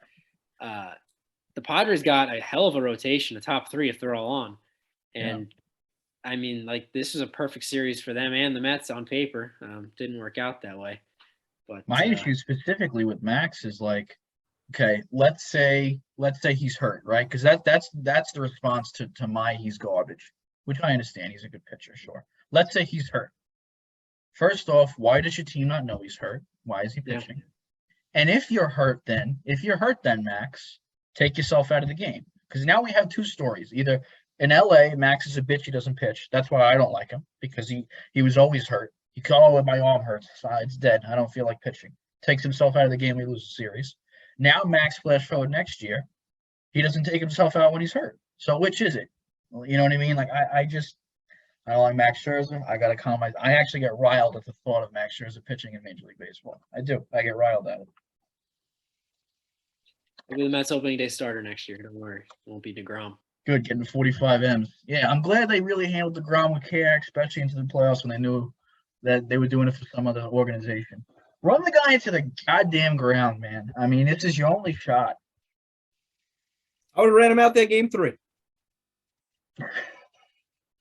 the Padres got a hell of a rotation, the top 3 if they're all on. And, I mean, like, this is a perfect series for them and the Mets on paper. Didn't work out that way. But my issue specifically with Max is like, okay, let's say he's hurt, right? Because that's the response to he's garbage, which I understand. He's a good pitcher, sure. Let's say he's hurt. First off, why does your team not know he's hurt? Why is he pitching? And if you're hurt, then Max, take yourself out of the game. Because now we have two stories. Either in LA, Max is a bitch, he doesn't pitch. That's why I don't like him, because he was always hurt. He called, "Oh, my arm hurts. It's dead. I don't feel like pitching." Takes himself out of the game, we lose the series. Now Max, flash forward next year, he doesn't take himself out when he's hurt. So which is it? Well, you know what I mean? Like I don't like Max Scherzer. I gotta calm my. I actually get riled at the thought of Max Scherzer pitching in Major League Baseball. I do. I get riled at it. He'll be the Mets opening day starter next year. Don't worry, it won't be DeGrom. Good, getting 45 M's. Yeah, I'm glad they really handled DeGrom with care, especially into the playoffs when they knew that they were doing it for some other organization. Run the guy into the goddamn ground, man. I mean, this is your only shot. I would have ran him out there game 3.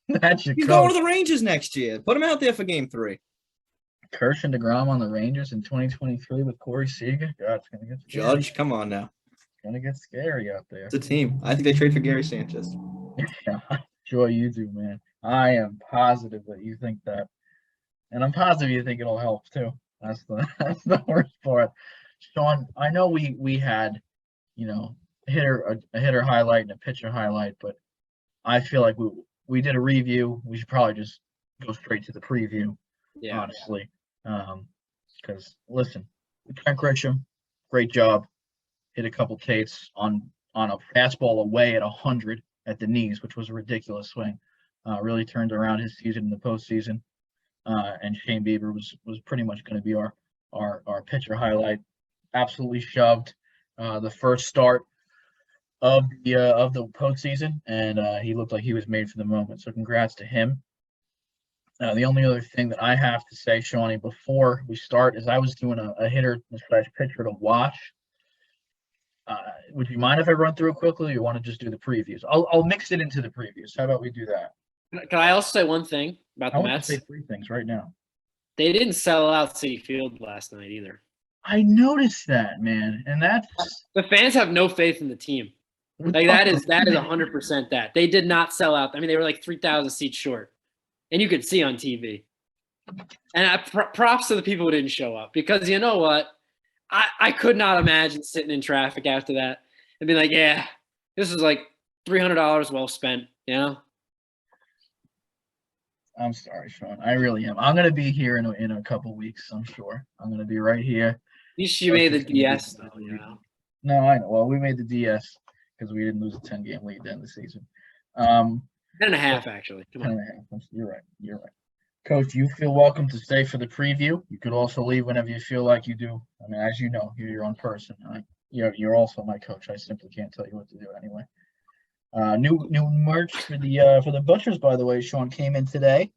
That should He's go. going to the Rangers next year. Put him out there for game 3. Kershaw and DeGrom on the Rangers in 2023 with Corey Seager. God, it's gonna get scary. Judge, come on now. It's gonna get scary out there. It's a team. I think they trade for Gary Sanchez. Yeah, I'm sure you do, man. I am positive that you think that, and I'm positive you think it'll help too. That's the worst part. Sean, I know we had, a hitter highlight and a pitcher highlight, but I feel like we did a review. We should probably just go straight to the preview. Yeah. Honestly, because listen, Clayton Kershaw, great job. Hit a couple Tates on a fastball away at 100 at the knees, which was a ridiculous swing. Really turned around his season in the postseason. And Shane Bieber was pretty much going to be our pitcher highlight. Absolutely shoved the first start of the postseason, and he looked like he was made for the moment. So congrats to him. The only other thing that I have to say, Shawnee, before we start, is I was doing a hitter/pitcher to watch. Would you mind if I run through it quickly, or you want to just do the previews? I'll mix it into the previews. How about we do that? Can I also say one thing about the Mets? I want to say 3 things right now. They didn't sell out Citi Field last night either. I noticed that, man, and that's the fans have no faith in the team. Like that is 100% that. They did not sell out. I mean, they were like 3,000 seats short, and you could see on TV. And props to the people who didn't show up, because you know what? I could not imagine sitting in traffic after that and be like, yeah, this is like $300 well spent, you know? I'm sorry, Sean. I really am. I'm gonna be here in a couple weeks. I'm sure. I'm gonna be right here. At least you made the DS, though, you know. No, I know. Well, we made the DS because we didn't lose a 10-game lead at the end of the season. 10.5, actually. Come on. 10.5. You're right. Coach, you feel welcome to stay for the preview. You could also leave whenever you feel like you do. I mean, as you know, you're your own person. You're also my coach. I simply can't tell you what to do anyway. New merch for the Butchers, by the way. Sean came in today.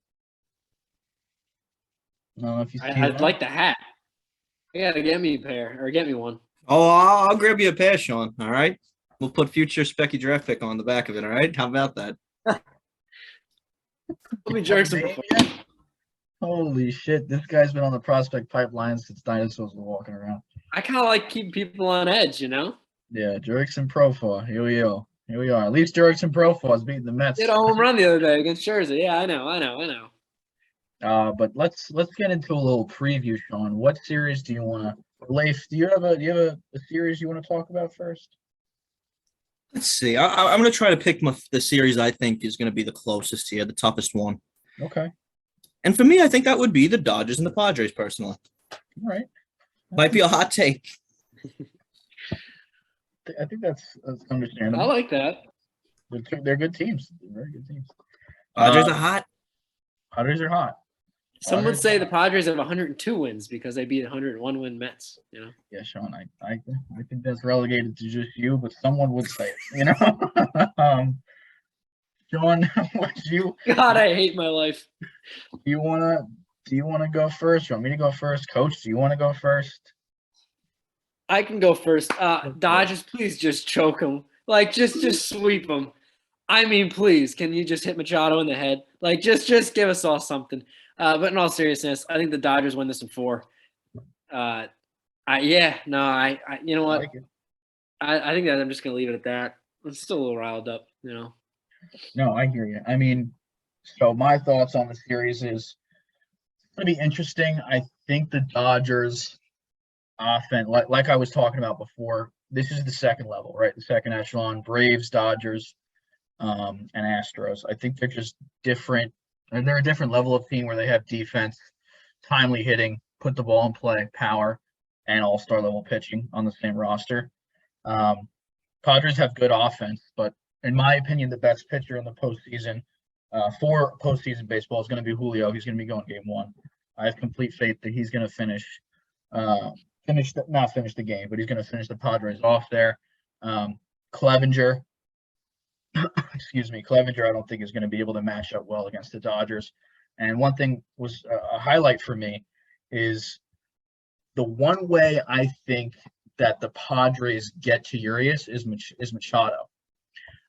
I don't know if you see I'd like the hat. You gotta get me a pair, or get me one. Oh, I'll grab you a pair, Sean. All right. We'll put future Specky draft pick on the back of it. All right. How about that? Let me jerk some. Holy shit! This guy's been on the prospect pipeline since dinosaurs were walking around. I kind of like keeping people on edge, you know. Yeah, Jurickson Profar. Here we are. At least Jurickson Profar is beating the Mets. Did a home run the other day against Scherzer. Yeah, I know. But let's get into a little preview, Sean. What series do you want to? Leif, do you have a series you want to talk about first? Let's see. I'm going to try to pick the series I think is going to be the closest here, the toughest one. Okay. And for me, I think that would be the Dodgers and the Padres, personally. All right. Might be a hot take. I think that's understandable. I like that. They're good teams. They're very good teams. Padres are hot. Padres are hot. Some would say the Padres have 102 wins because they beat 101 win Mets. You know. Yeah, Sean. I think that's relegated to just you, but someone would say it. You know. Sean, God, I hate my life. Do you wanna go first? You want me to go first, Coach? Do you want to go first? I can go first. Dodgers, please just choke them. Like, just sweep them. I mean, please, can you just hit Machado in the head? Like, just give us all something. But in all seriousness, I think the Dodgers win this in 4. You know what? I think that I'm just gonna leave it at that. I'm still a little riled up, you know. No, I hear you. I mean, so my thoughts on the series is it's going to be interesting. I think the Dodgers, offense, like I was talking about before, this is the second level, right? The second echelon, Braves, Dodgers, and Astros. I think they're just different. They're a different level of team where they have defense, timely hitting, put the ball in play, power, and all-star level pitching on the same roster. Padres have good offense, but in my opinion, the best pitcher in the postseason for postseason baseball is going to be Julio. He's going to be going game 1. I have complete faith that he's going to not finish the game, but he's going to finish the Padres off there. Clevenger, Clevenger, I don't think is going to be able to match up well against the Dodgers. And one thing was a highlight for me is the one way I think that the Padres get to Urias is Machado.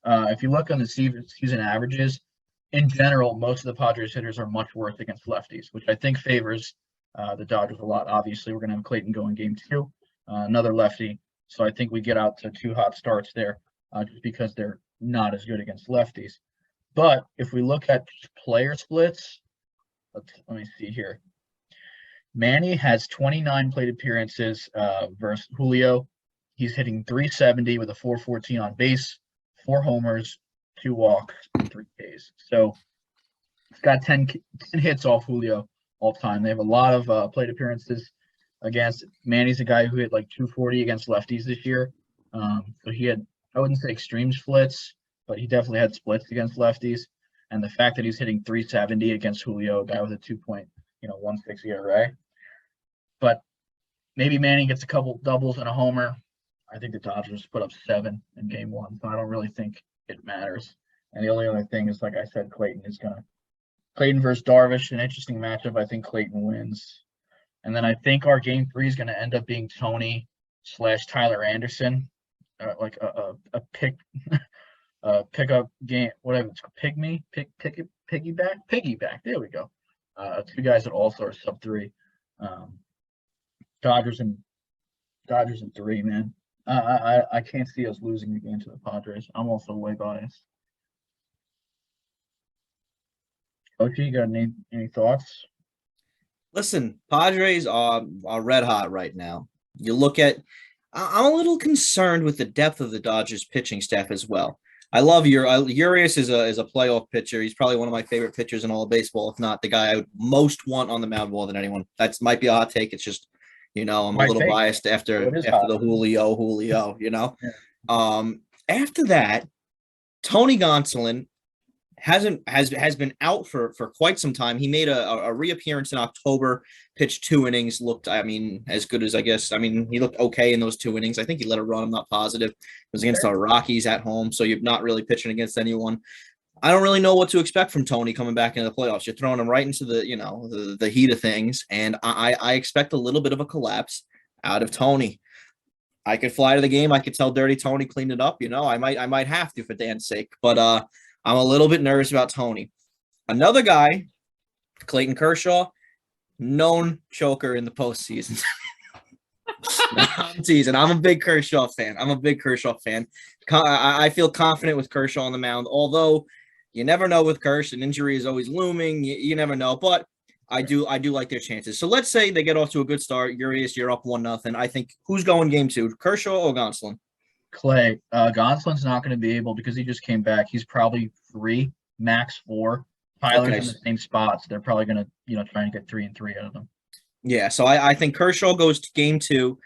If you look on the season averages, in general, most of the Padres hitters are much worse against lefties, which I think favors the Dodgers a lot. Obviously, we're going to have Clayton going game 2, another lefty. So I think we get out to 2 hot starts there just because they're not as good against lefties. But if we look at player splits, let me see here. Manny has 29 plate appearances versus Julio. He's hitting 370 with a 414 on base, 4 homers, 2 walks, and 3 Ks. So he's got 10 hits off Julio all time. They have a lot of plate appearances against. Manny's a guy who hit like 240 against lefties this year. So he had, I wouldn't say extreme splits, but he definitely had splits against lefties. And the fact that he's hitting 370 against Julio, a guy with a 2.16 ERA. But maybe Manny gets a couple doubles and a homer. I think the Dodgers put up 7 in game 1, so I don't really think it matters. And the only other thing is, like I said, Clayton versus Darvish, an interesting matchup. I think Clayton wins. And then I think our game 3 is going to end up being Tony/Tyler Anderson, like a pickup game, whatever it's called, piggyback. There we go. 2 guys that also are sub 3. Dodgers and 3, man. I can't see us losing the game to the Padres. I'm also way biased. Ochi, you got any thoughts? Listen, Padres are red hot right now. You look at, I'm a little concerned with the depth of the Dodgers pitching staff as well. I love Urias is a playoff pitcher. He's probably one of my favorite pitchers in all of baseball, if not the guy I would most want on the mound more than anyone. That might be a hot take. It's just, I'm a little biased after the Julio, Yeah. After that, Tony Gonsolin has been out for quite some time. He made a reappearance in October, pitched 2 innings, looked, as good as I guess. He looked okay in those 2 innings. I think he let a run. I'm not positive. It was against the Rockies at home, so you're not really pitching against anyone. I don't really know what to expect from Tony coming back into the playoffs. You're throwing him right into the heat of things, and I expect a little bit of a collapse out of Tony. I could fly to the game. I could tell Dirty Tony clean it up. I might have to for Dan's sake, but I'm a little bit nervous about Tony. Another guy, Clayton Kershaw, known choker in the postseason. I'm teasing. I'm a big Kershaw fan. I feel confident with Kershaw on the mound, although you never know with Kershaw. An injury is always looming. You never know, but I do like their chances. So let's say they get off to a good start. Urias, you're up 1-0. I think who's going game 2, Kershaw or Gonsolin? Clay. Gonsolin's not going to be able because he just came back. He's probably 3, max 4. Tyler's in the same spots. They're probably going to, try and get 3 and 3 out of them. Yeah, so I think Kershaw goes to game 2.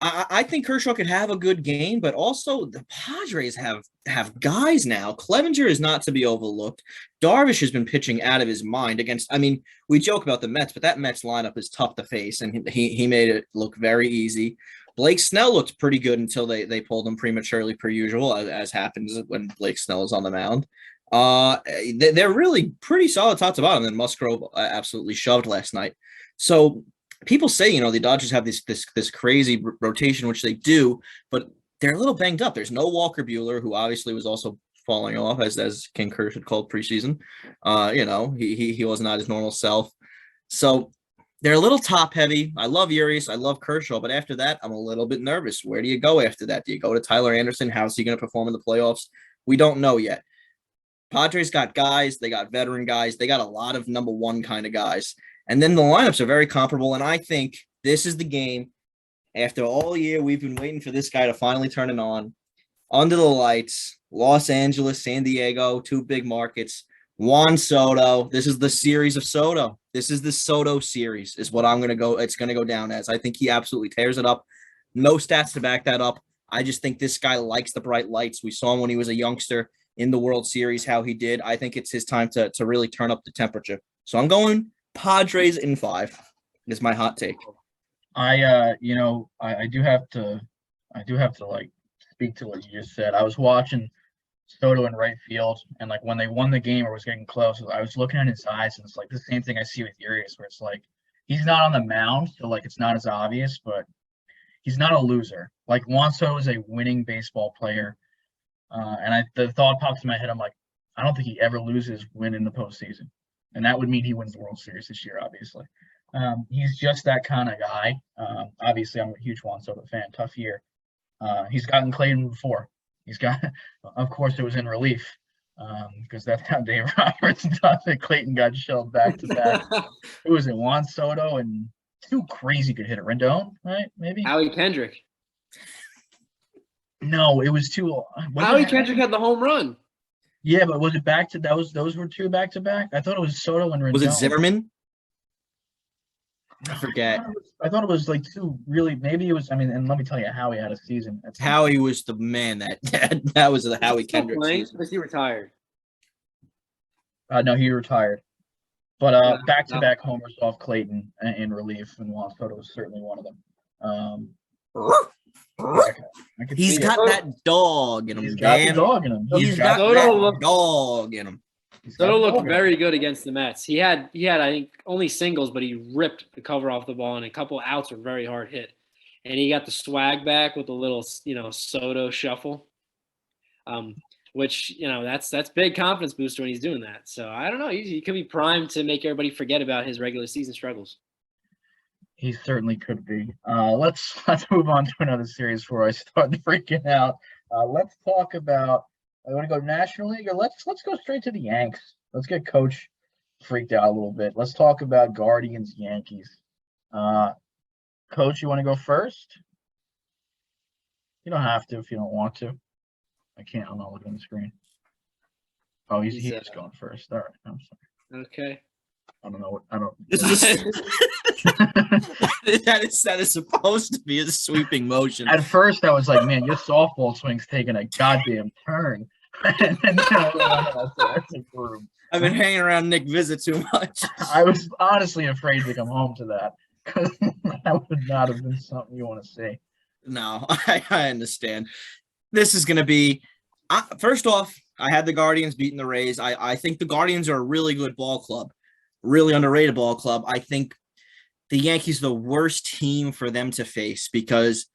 I think Kershaw could have a good game, but also the Padres have guys now. Clevenger is not to be overlooked. Darvish has been pitching out of his mind against. We joke about the Mets, but that Mets lineup is tough to face, and he made it look very easy. Blake Snell looked pretty good until they pulled him prematurely, per usual, as happens when Blake Snell is on the mound. They're really pretty solid top to bottom. And Musgrove absolutely shoved last night. So people say, the Dodgers have this crazy rotation, which they do, but they're a little banged up. There's no Walker Buehler, who obviously was also falling off, as King Kirsch had called preseason. He was not his normal self. So they're a little top heavy. I love Urias. I love Kershaw. But after that, I'm a little bit nervous. Where do you go after that? Do you go to Tyler Anderson? How's he going to perform in the playoffs? We don't know yet. Padres got guys. They got veteran guys. They got a lot of number 1 kind of guys. And then the lineups are very comparable. And I think this is the game After all year, we've been waiting for this guy to finally turn it on. Under the lights, Los Angeles, San Diego, 2 big markets. Juan Soto. This is the series of Soto. This is the Soto series, is what I'm going to go. It's going to go down as. I think he absolutely tears it up. No stats to back that up. I just think this guy likes the bright lights. We saw him when he was a youngster in the World Series, how he did. I think it's his time to really turn up the temperature. So I'm going Padres in 5 is my hot take. I do have to like speak to what you just said. I was watching Soto in right field, and like when they won the game or was getting close, I was looking at his eyes, and it's like the same thing I see with Urias, where it's like he's not on the mound, so like it's not as obvious, but he's not a loser. Like Juan Soto is a winning baseball player, and the thought pops in my head. I'm like, I don't think he ever loses win in the postseason, and that would mean he wins the World Series this year, obviously. He's just that kind of guy. Obviously, I'm a huge Juan Soto fan. Tough year. He's gotten Clayton before. He's got, of course, it was in relief because that's how Dave Roberts does it. Clayton got shelled back to back. It was Juan Soto and 2 crazy good hitter. Rendon, right? Maybe Howie Kendrick. No, it was 2. Howie Kendrick had the home run. Yeah, but was it back to those were 2 back to back? I thought it was Soto and Rendon. Was it Zimmerman? I forget. I thought it was like 2 really. Maybe it was. I mean, and let me tell you, Howie had a season. Howie was the man that was the Howie Kendrick season. Was he retired? No, he retired. But back-to-back homers off Clayton in relief, and Juan Soto was certainly one of them. He's got that dog in him. He's got the dog in him. He's got that dog in him. Soto looked very good against the Mets. He had I think only singles, but he ripped the cover off the ball, and a couple outs were very hard hit. And he got the swag back with a little Soto shuffle, which that's big confidence booster when he's doing that. So I don't know. He could be primed to make everybody forget about his regular season struggles. He certainly could be. Let's move on to another series before I start freaking out. Let's talk about. I want to go National League, or let's go straight to the Yanks. Let's get Coach freaked out a little bit. Let's talk about Guardians Yankees. Coach, you want to go first? You don't have to if you don't want to. I can't. I'm not looking at the screen. Oh, he's going first. All right. I'm sorry. Okay. I don't know what. I don't. That is supposed to be a sweeping motion. At first, I was like, "Man, your softball swing's taking a goddamn turn." And then that's a groove. I've been hanging around Nick Visit too much. I was honestly afraid to come home to that because that would not have been something you want to see. No, I understand. This is going to be first off. I had the Guardians beating the Rays. I think the Guardians are a really good ball club, really underrated ball club. I think the Yankees are the worst team for them to face because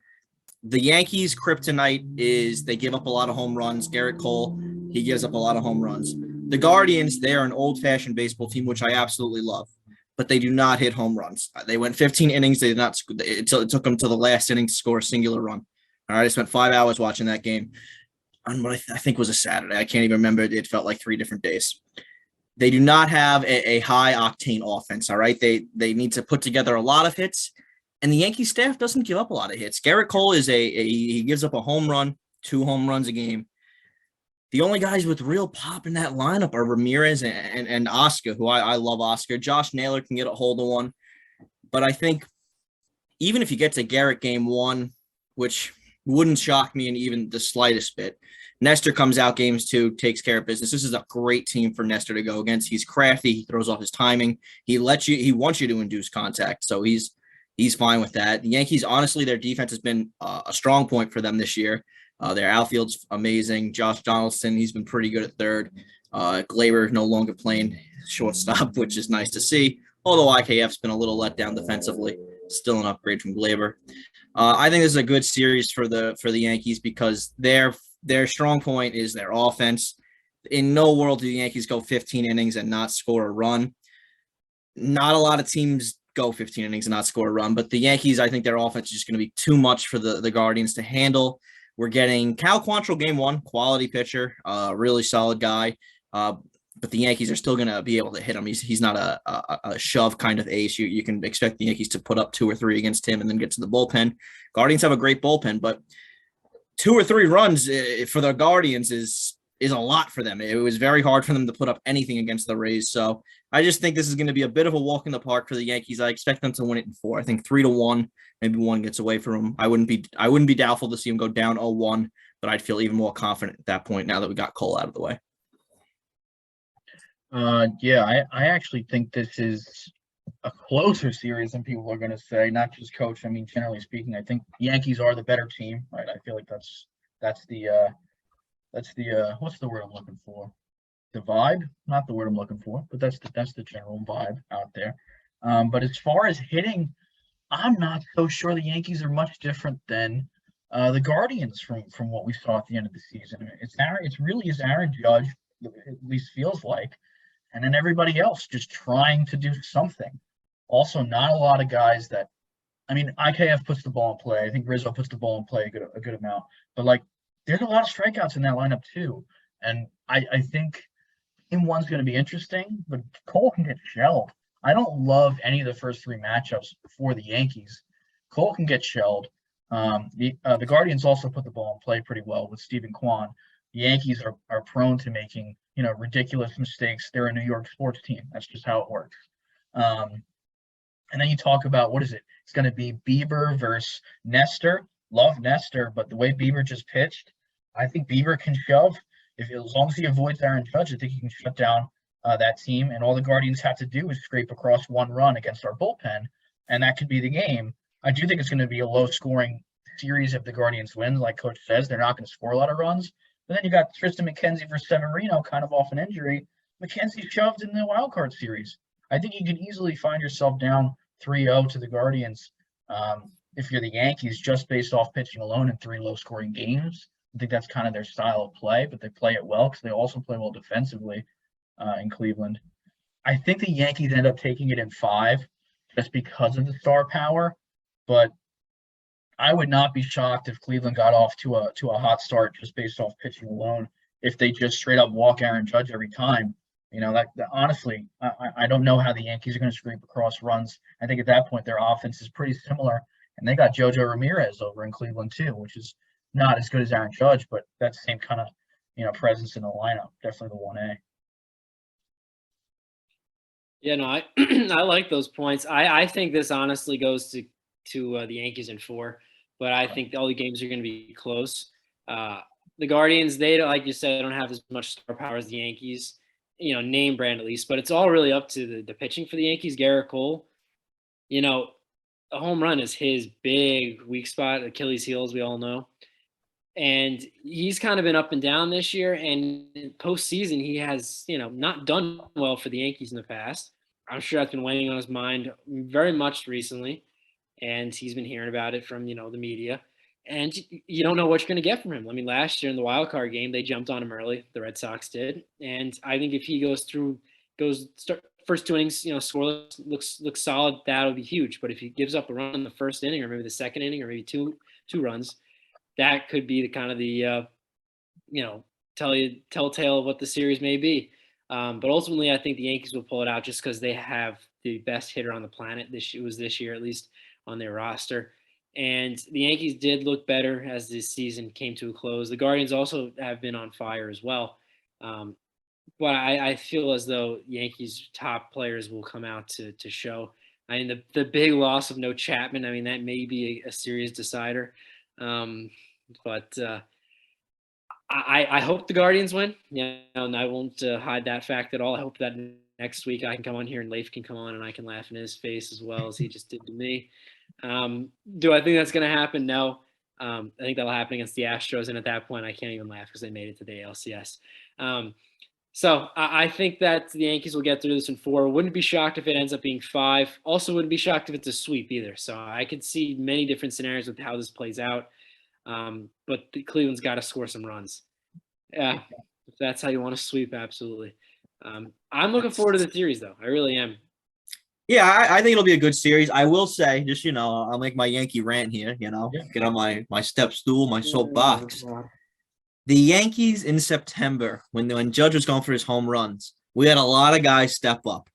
the Yankees' kryptonite is they give up a lot of home runs. Garrett Cole, he gives up a lot of home runs. The Guardians, they are an old-fashioned baseball team, which I absolutely love, but they do not hit home runs. They went 15 innings. They did not. It took them to the last inning to score a singular run. All right, I spent 5 hours watching that game on what I think was a Saturday. I can't even remember. It felt like 3 different days. They do not have a high-octane offense, all right? They need to put together a lot of hits, and the Yankee staff doesn't give up a lot of hits. Garrett Cole he gives up a home run, 2 home runs a game. The only guys with real pop in that lineup are Ramirez and Oscar, who I love Oscar. Josh Naylor can get a hold of one. But I think even if you get to Garrett game 1, which wouldn't shock me in even the slightest bit, Nestor comes out games 2, takes care of business. This is a great team for Nestor to go against. He's crafty. He throws off his timing. He wants you to induce contact. So he's fine with that. The Yankees, honestly, their defense has been a strong point for them this year. Their outfield's amazing. Josh Donaldson, he's been pretty good at third. Gleyber no longer playing shortstop, which is nice to see. Although IKF's been a little let down defensively. Still an upgrade from Gleyber. I think this is a good series for the Yankees because their strong point is their offense. In no world do the Yankees go 15 innings and not score a run. Not a lot of teams go 15 innings and not score a run, but the Yankees, I think their offense is just going to be too much for the Guardians to handle. We're getting Cal Quantrill game 1, quality pitcher, really solid guy. but the Yankees are still going to be able to hit him. He's not a shove kind of ace. You can expect the Yankees to put up 2 or 3 against him and then get to the bullpen. Guardians have a great bullpen, but 2 or 3 runs for the Guardians is a lot for them. It was very hard for them to put up anything against the Rays. So I just think this is going to be a bit of a walk in the park for the Yankees. I expect them to win it in 4. I think 3-1, maybe 1 gets away from them. I wouldn't be doubtful to see them go down 0-1, but I'd feel even more confident at that point now that we got Cole out of the way. Yeah, I actually think this is a closer series than people are going to say, not just coach. I mean, generally speaking, I think the Yankees are the better team, right? I feel like that's the what's the word I'm looking for? The vibe, not the word I'm looking for, but that's the general vibe out there. But as far as hitting, I'm not so sure the Yankees are much different than the Guardians from what we saw at the end of the season. It really is Aaron Judge, at least feels like, and then everybody else just trying to do something. Also, not a lot of guys that, I mean, IKF puts the ball in play. I think Rizzo puts the ball in play a good amount. But, like, there's a lot of strikeouts in that lineup, too. And I think Game 1's going to be interesting, but Cole can get shelled. I don't love any of the first 3 matchups for the Yankees. Cole can get shelled. The Guardians also put the ball in play pretty well with Stephen Kwan. The Yankees are prone to making, ridiculous mistakes. They're a New York sports team. That's just how it works. And then you talk about, what is it? It's going to be Bieber versus Nestor. Love Nestor, but the way Bieber just pitched, I think Bieber can shove. As long as he avoids Aaron Judge, I think he can shut down that team. And all the Guardians have to do is scrape across 1 run against our bullpen, and that could be the game. I do think it's going to be a low-scoring series if the Guardians win. Like Coach says, they're not going to score a lot of runs. But then you got Tristan McKenzie for Severino, kind of off an injury. McKenzie shoved in the wild card series. I think you can easily find yourself down 3-0 to the Guardians if you're the Yankees, just based off pitching alone in 3 low-scoring games. I think that's kind of their style of play, but they play it well because they also play well defensively in Cleveland. I think the Yankees end up taking it in 5 just because of the star power, but I would not be shocked if Cleveland got off to a hot start just based off pitching alone. If they just straight up walk Aaron Judge every time, honestly, I don't know how the Yankees are going to scrape across runs. I think at that point their offense is pretty similar, and they got JoJo Ramirez over in Cleveland too, which is not as good as Aaron Judge, but that same kind of presence in the lineup. Definitely the 1A. Yeah, no, I I like those points. I think this honestly goes to the Yankees in 4, but I think all the games are going to be close. The Guardians, they don't, like you said, don't have as much star power as the Yankees, name brand at least, but it's all really up to the pitching for the Yankees. Garrett Cole, a home run is his big weak spot, Achilles heel, as we all know. And he's kind of been up and down this year. And in postseason, he has, not done well for the Yankees in the past. I'm sure that's been weighing on his mind very much recently. And he's been hearing about it from, the media. And you don't know what you're going to get from him. I mean, last year in the wild card game, they jumped on him early. The Red Sox did. And I think if he first 2 innings, scoreless, looks solid, that would be huge. But if he gives up a run in the first inning or maybe the second inning or maybe two runs, that could be the kind of the, telltale of what the series may be. But ultimately, I think the Yankees will pull it out just because they have the best hitter on the planet. This year, at least on their roster. And the Yankees did look better as this season came to a close. The Guardians also have been on fire as well. But I feel as though Yankees top players will come out to show. I mean, the big loss of no Chapman, I mean, that may be a serious decider. But I hope the Guardians win. And I won't hide that fact at all. I hope that next week I can come on here and Leif can come on and I can laugh in his face as well as he just did to me. Do I think that's going to happen? No. I think that'll happen against the Astros, and at that point I can't even laugh because they made it to the ALCS. So I think that the Yankees will get through this in 4. Wouldn't be shocked if it ends up being 5. Also wouldn't be shocked if it's a sweep either. So I could see many different scenarios with how this plays out. But Cleveland's got to score some runs. Yeah, if that's how you want to sweep, absolutely. I'm looking forward to the series, though. I really am. Yeah, I think it'll be a good series. I will say, just, I'll make my Yankee rant here, get on my step stool, my soapbox. The Yankees in September, when Judge was going for his home runs, We had a lot of guys step up.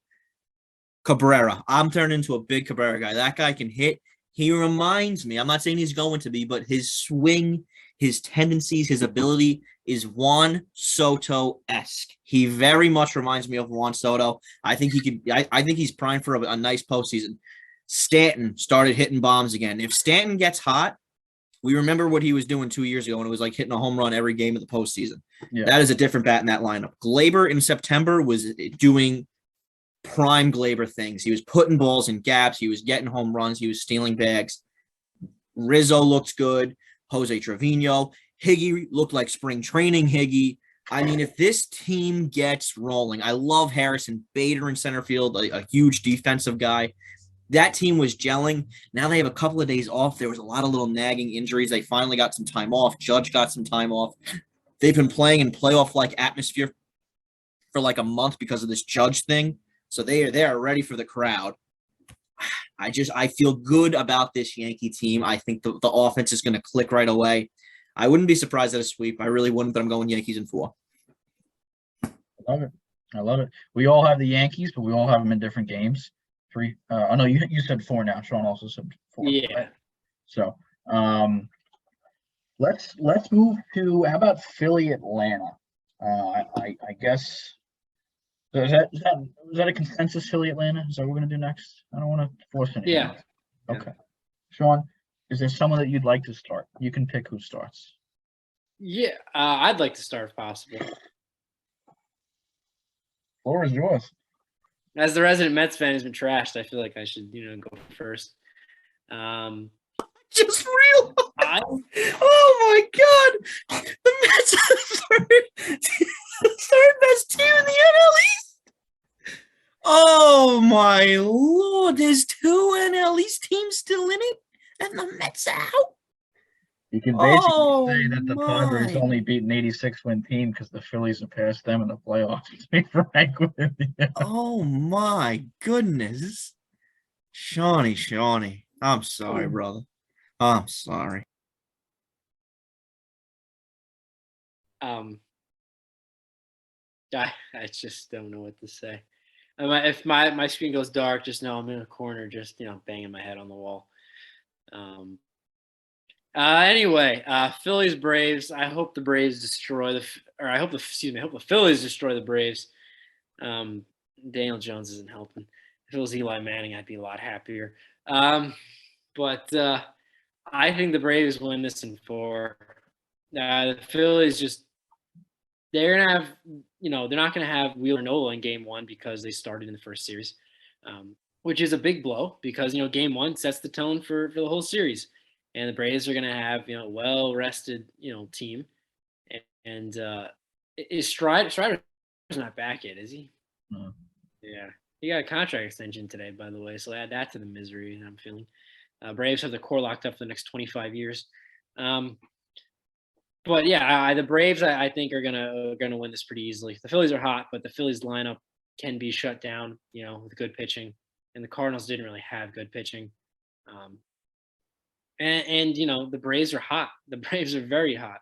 Cabrera. I'm turning into a big Cabrera guy. That guy can hit. He reminds me, I'm not saying he's going to be, but his swing, his tendencies, his ability is Juan Soto-esque. He very much reminds me of Juan Soto. I think he could. I think he's primed for a nice postseason. Stanton started hitting bombs again. If Stanton gets hot, we remember what he was doing 2 years ago when it was like hitting a home run every game of the postseason. Yeah. That is a different bat in that lineup. Gleyber in September was doing prime Gleyber things. He was putting balls in gaps. He was getting home runs. He was stealing bags. Rizzo looked good. Jose Trevino. Higgy looked like spring training Higgy. I mean, if this team gets rolling, I love Harrison Bader in center field, a huge defensive guy. That team was gelling. Now they have a couple of days off. There was a lot of little nagging injuries. They finally got some time off. Judge got some time off. They've been playing in playoff-like atmosphere for like a month because of this Judge thing. So they are ready for the crowd. I feel good about this Yankee team. I think the offense is going to click right away. I wouldn't be surprised at a sweep. I really wouldn't, but I'm going Yankees in 4. I love it. We all have the Yankees, but we all have them in different games. 3. I know you said 4 now. Sean also said 4. Yeah. Right? So let's move to, how about Philly Atlanta? I guess is that a consensus, Philly Atlanta? Is that what we're gonna do next? I don't want to force anything. Yeah. Okay. Sean, is there someone that you'd like to start? You can pick who starts. Yeah, I'd like to start if possible. Floor is yours. As the resident Mets fan who's been trashed, I feel like I should, go first. Just real. Oh my God! The Mets are the third best team in the NL East. Oh my Lord! There's 2 NL East teams still in it, and the Mets are out. You can basically say that the Padres only beat an 86-win team because the Phillies have passed them in the playoffs. To be frank with you. Oh my goodness, Shawnee, I'm sorry, brother. I'm sorry. I just don't know what to say. If my screen goes dark, just know I'm in a corner, just banging my head on the wall. Anyway, Phillies Braves. I hope the Braves destroy I hope the Phillies destroy the Braves. Daniel Jones isn't helping. If it was Eli Manning, I'd be a lot happier. But I think the Braves win this in 4. The Phillies they're gonna have, they're not gonna have Wheeler Nola in Game 1 because they started in the first series, which is a big blow because Game 1 sets the tone for the whole series. And the Braves are going to have, well-rested, team. And is Strider's not back yet, is he? No. Yeah. He got a contract extension today, by the way. So add that to the misery I'm feeling. Braves have the core locked up for the next 25 years. But yeah, the Braves I think are gonna win this pretty easily. The Phillies are hot, but the Phillies lineup can be shut down, with good pitching. And the Cardinals didn't really have good pitching. And the Braves are hot. The Braves are very hot.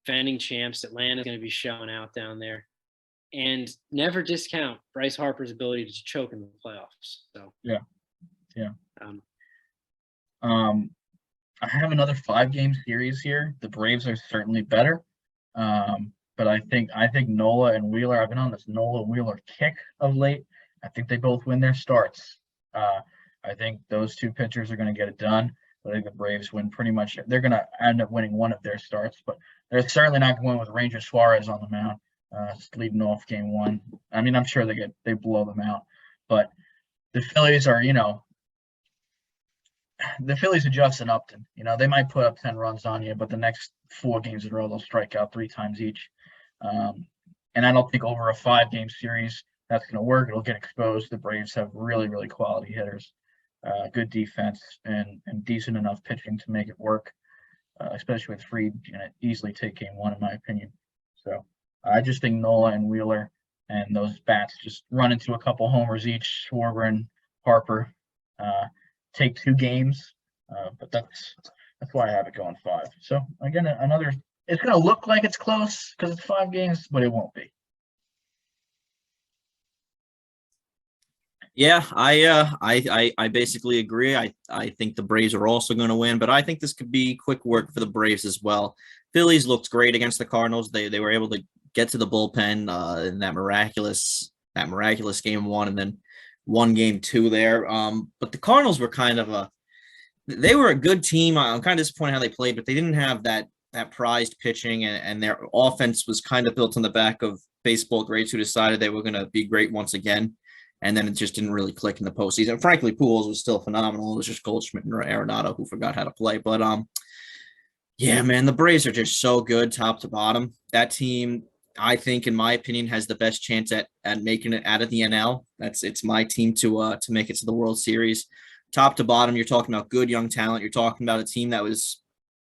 Defending champs, Atlanta's going to be showing out down there. And never discount Bryce Harper's ability to choke in the playoffs. So yeah. I have another 5-game series here. The Braves are certainly better, but I think Nola and Wheeler. I've been on this Nola Wheeler kick of late. I think they both win their starts. I think those 2 pitchers are going to get it done. But I think the Braves win pretty much. They're going to end up winning one of their starts, but they're certainly not going with Ranger Suarez on the mound, leading off Game 1. I mean, I'm sure they blow them out, but the Phillies are, the Phillies are Justin Upton. They might put up 10 runs on you, but the next 4 games in a row they'll strike out 3 times each. And I don't think over a 5-game series that's going to work. It'll get exposed. The Braves have really, really quality hitters. Good defense and decent enough pitching to make it work, especially with Fried. Easily take Game 1 in my opinion. So I just think Nola and Wheeler and those bats just run into a couple homers each. Schwarber and Harper take 2 games, but that's why I have it going 5. So again, it's going to look like it's close because it's 5 games, but it won't be. Yeah, I basically agree. I think the Braves are also going to win, but I think this could be quick work for the Braves as well. Phillies looked great against the Cardinals. They were able to get to the bullpen in that miraculous game one, and then one game two there. But the Cardinals were kind of they were a good team. I'm kind of disappointed how they played, but they didn't have that prized pitching, and their offense was kind of built on the back of baseball greats who decided they were going to be great once again. And then it just didn't really click in the postseason. Frankly, Pujols was still phenomenal. It was just Goldschmidt and Arenado who forgot how to play. But yeah, man, the Braves are just so good top to bottom. That team, I think, in my opinion, has the best chance at making it out of the NL. It's my team to make it to the World Series. Top to bottom, you're talking about good young talent. You're talking about a team that was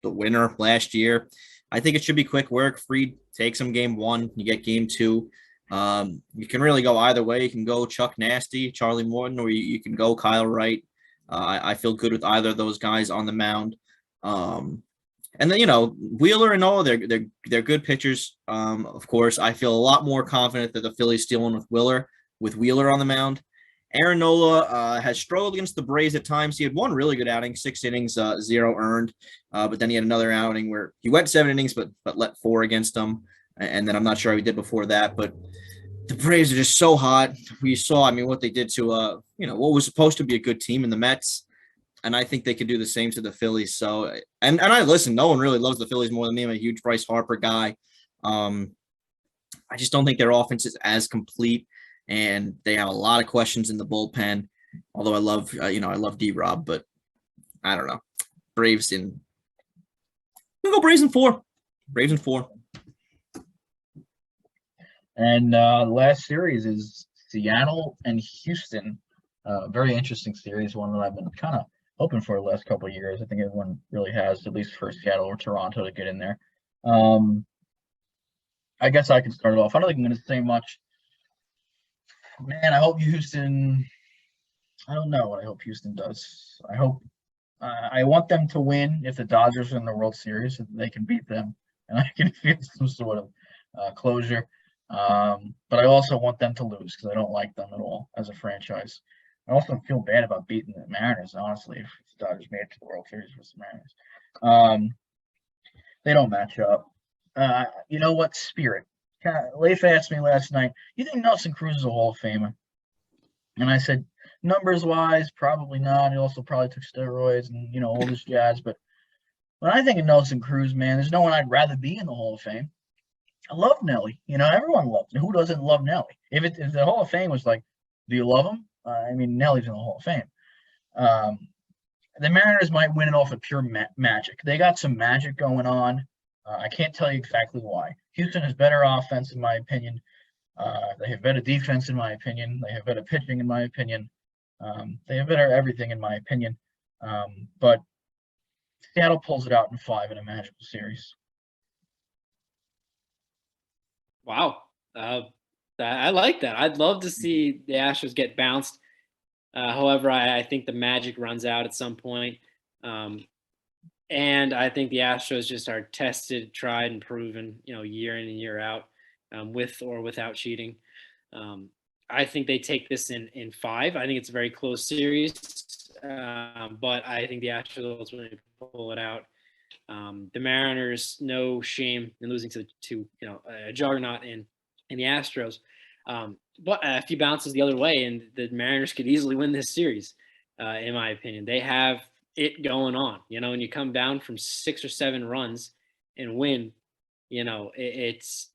the winner last year. I think it should be quick work. Fried takes them game one. You get game two. You can really go either way. You can go Chuck Nasty, Charlie Morton, or you can go Kyle Wright. I feel good with either of those guys on the mound. And then Wheeler and Nola, they're good pitchers. Of course, I feel a lot more confident that the Phillies steal one with Wheeler on the mound. Aaron Nola has struggled against the Braves at times. He had one really good outing, 6 innings, 0 earned. But then he had another outing where he went 7 innings, but let 4 against them. And then I'm not sure how he did before that. But the Braves are just so hot. We saw, what they did to, what was supposed to be a good team in the Mets. And I think they could do the same to the Phillies. So, and I listen, no one really loves the Phillies more than me. I'm a huge Bryce Harper guy. I just don't think their offense is as complete, and they have a lot of questions in the bullpen. Although I love D-Rob, but I don't know. Braves in. We'll go Braves in 4. Braves in 4. And the last series is Seattle and Houston. Very interesting series, one that I've been kind of hoping for the last couple of years. I think everyone really has, at least for Seattle or Toronto, to get in there. I guess I can start it off. I don't think I'm going to say much. Man, I hope Houston. I don't know what I hope Houston does. I want them to win. If the Dodgers are in the World Series, they can beat them, and I can feel some sort of closure. But I also want them to lose because I don't like them at all as a franchise. I also feel bad about beating the Mariners, honestly, if the Dodgers made it to the World Series versus the Mariners. They don't match up. You know what? Spirit. Leif asked me last night, you think Nelson Cruz is a Hall of Famer? And I said, numbers-wise, probably not. He also probably took steroids and, all this jazz. But when I think of Nelson Cruz, man, there's no one I'd rather be in the Hall of Fame. I love Nelly. Everyone loves him. Who doesn't love Nelly? If the Hall of Fame was like, do you love him? Nelly's in the Hall of Fame. The Mariners might win it off of pure magic. They got some magic going on. I can't tell you exactly why. Houston has better offense, in my opinion. They have better defense, in my opinion. They have better pitching, in my opinion. They have better everything, in my opinion. But Seattle pulls it out in 5 in a magical series. Wow. I like that. I'd love to see the Astros get bounced. However, I think the magic runs out at some point. And I think the Astros just are tested, tried, and proven, year in and year out, with or without cheating. I think they take this in 5. I think it's a very close series, but I think the Astros ultimately pull it out. The Mariners, no shame in losing to a juggernaut in the Astros. But if he bounces the other way, and the Mariners could easily win this series, in my opinion. They have it going on, when you come down from 6 or 7 runs and win, it's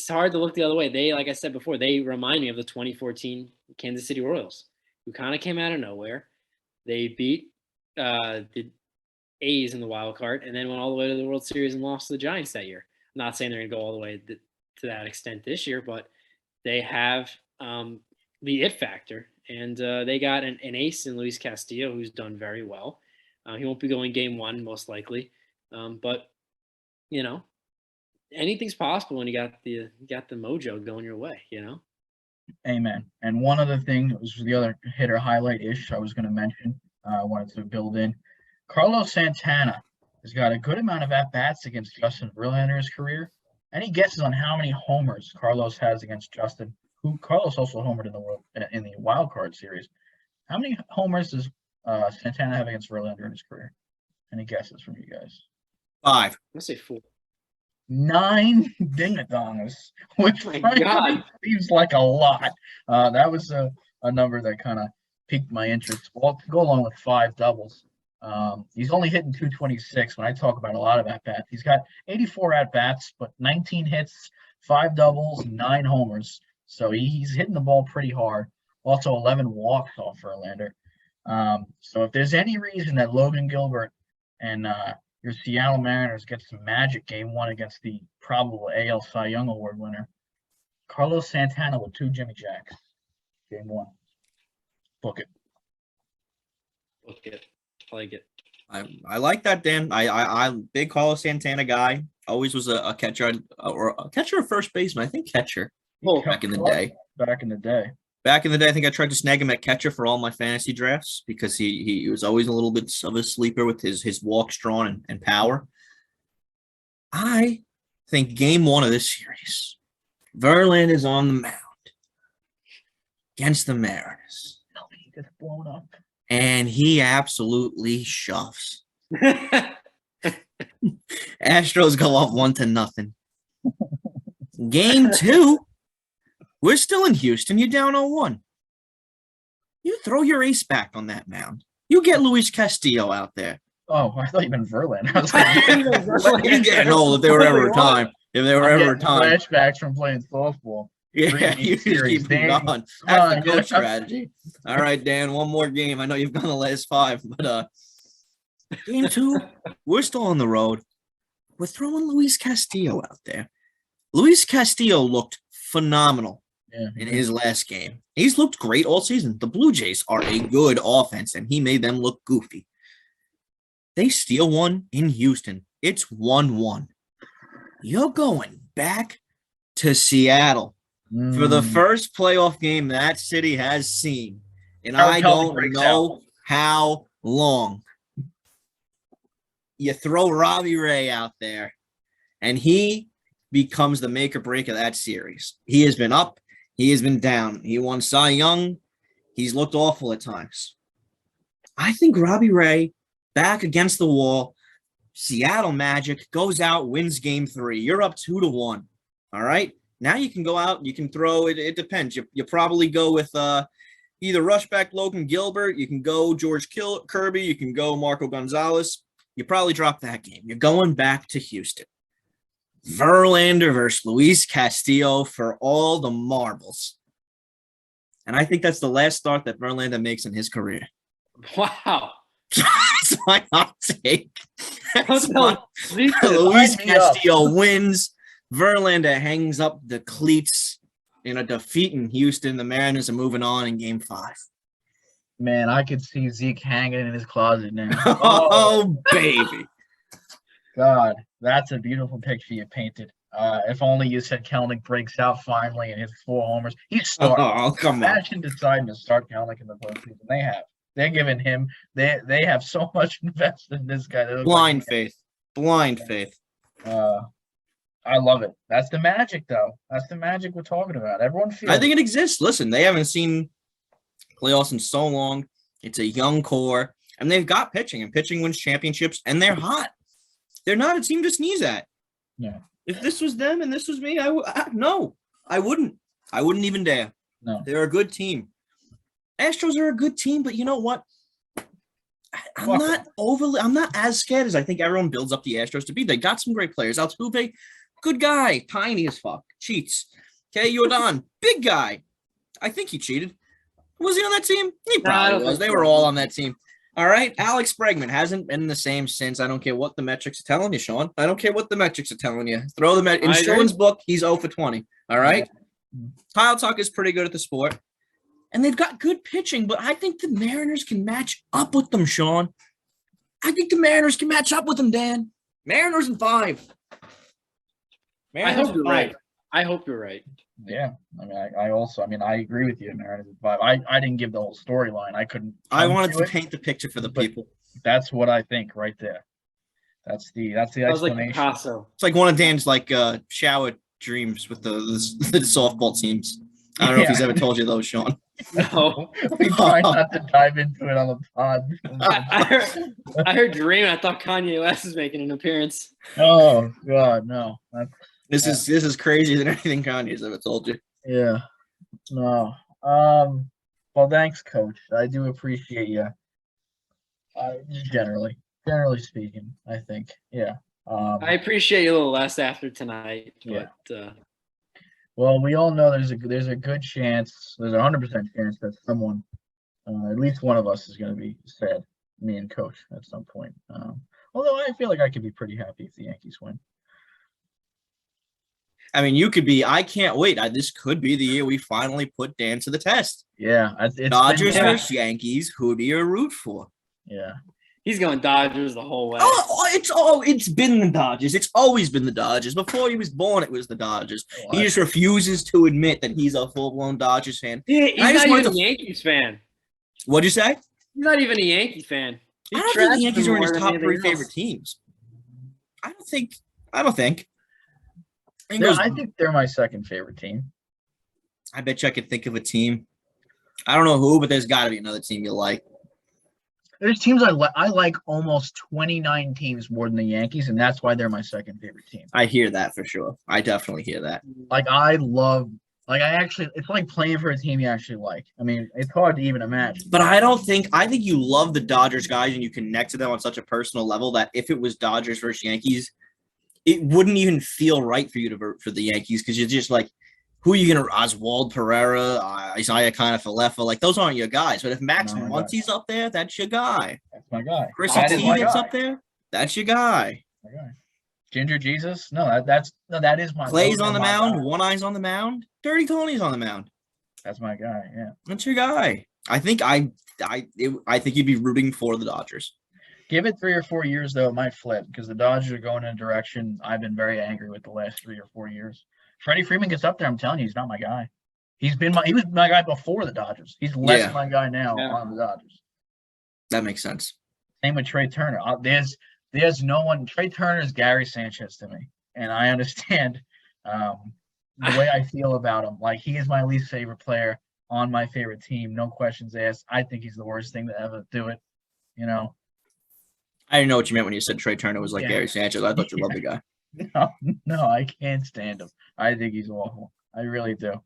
hard to look the other way. They, like I said before, they remind me of the 2014 Kansas City Royals, who kind of came out of nowhere. They beat the A's in the wild card, and then went all the way to the World Series and lost to the Giants that year. I'm not saying they're going to go all the way to that extent this year, but they have the it factor, and they got an ace in Luis Castillo, who's done very well. He won't be going game 1 most likely, but anything's possible when you got the mojo going your way. Amen. And one other thing was the other hitter highlight-ish I was going to mention. I wanted to build in. Carlos Santana has got a good amount of at-bats against Justin Verlander in his career. Any guesses on how many homers Carlos has against Justin who Carlos also homered in the wild card series. How many homers does Santana have against Verlander in his career? Any guesses from you guys? 5. Let's say 4. 9 ding-a-dongs, which God. seems like a lot. That was a number that kind of piqued my interest. Well, to go along with 5 doubles. He's only hitting 226 when I talk about a lot of at-bats. He's got 84 at-bats, but 19 hits, 5 doubles, 9 homers. So he's hitting the ball pretty hard. Also 11 walks off Verlander. So if there's any reason that Logan Gilbert and your Seattle Mariners get some magic game 1 against the probable AL Cy Young Award winner, Carlos Santana with 2 Jimmy Jacks. Game 1. Book it. Okay. I like it. I like that, Dan. I'm big Carlos Santana guy. Always was a catcher or a catcher or first baseman. I think catcher back in the day. Back in the day. Back in the day, I think I tried to snag him at catcher for all my fantasy drafts because he was always a little bit of a sleeper with his walks drawn and power. I think game 1 of this series, Verlander is on the mound against the Mariners. He gets blown up. And he absolutely shoves. Astros go up 1-0. Game 2, we're still in Houston. You're down 0-1. You throw your ace back on that mound. You get Luis Castillo out there. Oh, I thought you meant Verlander. I was like, He's getting old if there were ever a time. If there were ever a time. Flashbacks from playing softball. Yeah, you just keep them going. That's the good strategy. All right, Dan, one more game. I know you've gone the last 5, but game 2, we're still on the road. We're throwing Luis Castillo out there. Luis Castillo looked phenomenal in his last game. He's looked great all season. The Blue Jays are a good offense, and he made them look goofy. They steal one in Houston. It's 1-1. You're going back to Seattle for the first playoff game that city has seen. And I don't know how long. You throw Ramirez out there, and he becomes the make or break of that series. He has been up. He has been down. He won Cy Young. He's looked awful at times. I think Ramirez back against the wall. Seattle Magic goes out, wins game 3. You're up 2-1. All right. Now you can go out. You can throw it. It depends. You probably go with either rush back Logan Gilbert. You can go George Kirby. You can go Marco Gonzalez. You probably drop that game. You're going back to Houston. Verlander versus Luis Castillo for all the marbles. And I think that's the last start that Verlander makes in his career. Wow. That's my hot take. Luis Castillo wins. Verlander hangs up the cleats in a defeat in Houston. The Mariners are moving on in game 5. Man, I could see Zeke hanging in his closet now. Oh, baby. God, that's a beautiful picture you painted. If only you said Kelenic breaks out finally and hits 4 homers. He's starting. Oh, come on. Imagine deciding to start Kelenic in the postseason. They have. They're giving him. They have so much invested in this guy. Blind faith. Blind faith. I love it. That's the magic, though. That's the magic we're talking about. Everyone feels. I think it exists. Listen, they haven't seen playoffs in so long. It's a young core, and they've got pitching, and pitching wins championships, and they're hot. They're not a team to sneeze at. Yeah. If this was them and this was me, no, I wouldn't. I wouldn't even dare. No. They're a good team. Astros are a good team, but you know what? I'm not as scared as I think everyone builds up the Astros to be. They got some great players. Altuve, good guy, tiny as fuck, cheats. Okay, Jordan, big guy. I think he cheated. Was he on that team? He probably was. They were all on that team. All right, Alex Bregman hasn't been the same since. I don't care what the metrics are telling you, Sean. I don't care what the metrics are telling you. Throw them in Sean's book. He's 0 for 20. All right. Kyle Tucker's pretty good at the sport. And they've got good pitching, but I think the Mariners can match up with them, Sean. I think the Mariners can match up with them, Dan. Mariners in 5. I hope you're right. I hope you're right. Yeah. I mean, I agree with you, Mariners in 5. I didn't give the whole storyline. I couldn't. I wanted to paint the picture for the people. That's what I think right there. That's the explanation. Like Picasso. It's like one of Dan's shower dreams with the softball teams. I don't know if he's ever told you those, Sean. No. We try not to dive into it on the pod. I heard Dream. I thought Kanye West was making an appearance. Oh God, no. This is crazier than anything Kanye's ever told you. Yeah. No. Well, thanks, Coach. I do appreciate you. Generally speaking, I think. Yeah. I appreciate you a little less after tonight, but well, we all know there's a good chance, there's 100% chance that someone, at least one of us, is going to be sad. Me and Coach at some point. Although I feel like I could be pretty happy if the Yankees win. I mean, you could be. I can't wait. This could be the year we finally put Dan to the test. Yeah, Dodgers versus Yankees. Who do you root for? Yeah, he's going Dodgers the whole way. It's been the Dodgers. It's always been the Dodgers. Before he was born, it was the Dodgers. He just refuses to admit that he's a full-blown Dodgers fan. Yeah, he's not even a Yankees fan. What'd you say? He's not even a Yankee fan. I don't think the Yankees are in his top 3 favorite teams. I don't think. I think they're my second favorite team. I bet you I could think of a team. I don't know who, but there's got to be another team you like. There's teams I like almost 29 teams more than the Yankees, and that's why they're my second favorite team. I hear that for sure. I definitely hear that. It's like playing for a team you actually like. I mean, it's hard to even imagine. But I think you love the Dodgers guys and you connect to them on such a personal level that if it was Dodgers versus Yankees, it wouldn't even feel right for you to vote for the Yankees because you're just like, who are you going to – Oswald Pereira, Isaiah Kiner-Falefa, like those aren't your guys. But if Max Muncy's up there, that's your guy. That's my guy. Chris Stevens up there, that's your guy. My guy. Ginger Jesus? No, that is my Clay's on the mound, guy. One Eye's on the mound, Dirty Tony's on the mound. That's my guy, yeah. That's your guy. I think you'd be rooting for the Dodgers. Give it 3 or 4 years, though, it might flip because the Dodgers are going in a direction I've been very angry with the last 3 or 4 years. Freddie Freeman gets up there, I'm telling you, he's not my guy. He was my guy before the Dodgers. He's less my guy now on the Dodgers. That makes sense. Same with Trey Turner. There's no one. Trey Turner is Gary Sanchez to me, and I understand the way I feel about him. Like, he is my least favorite player on my favorite team. No questions asked. I think he's the worst thing to ever do it. You know. I didn't know what you meant when you said Trey Turner was like Gary Sanchez. I thought you loved the guy. No, I can't stand him. I think he's awful. I really do.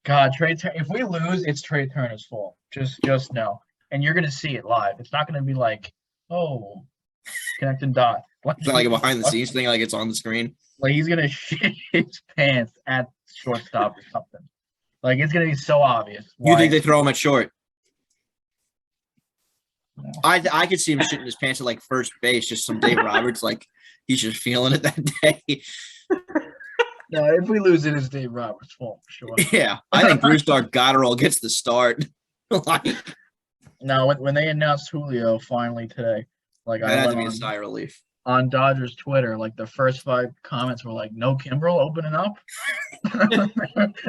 God, Trey Turner. If we lose, it's Trey Turner's fault. Just know, and you're gonna see it live. It's not gonna be like, oh, connecting dots. It's not like a behind the scenes thing, like it's on the screen. Like he's gonna shit his pants at shortstop or something. Like it's gonna be so obvious. You think they throw him at short? No. I could see him shitting his pants at like first base, just some Dave Roberts, like he's just feeling it that day. No, if we lose, it is Dave Roberts' fault for sure. Yeah, I think Brusdar Gotterall gets the start. No, when they announced Julio finally today, like that had to be a sigh of relief. On Dodgers Twitter, like the first 5 comments were like, "No Kimbrel opening up."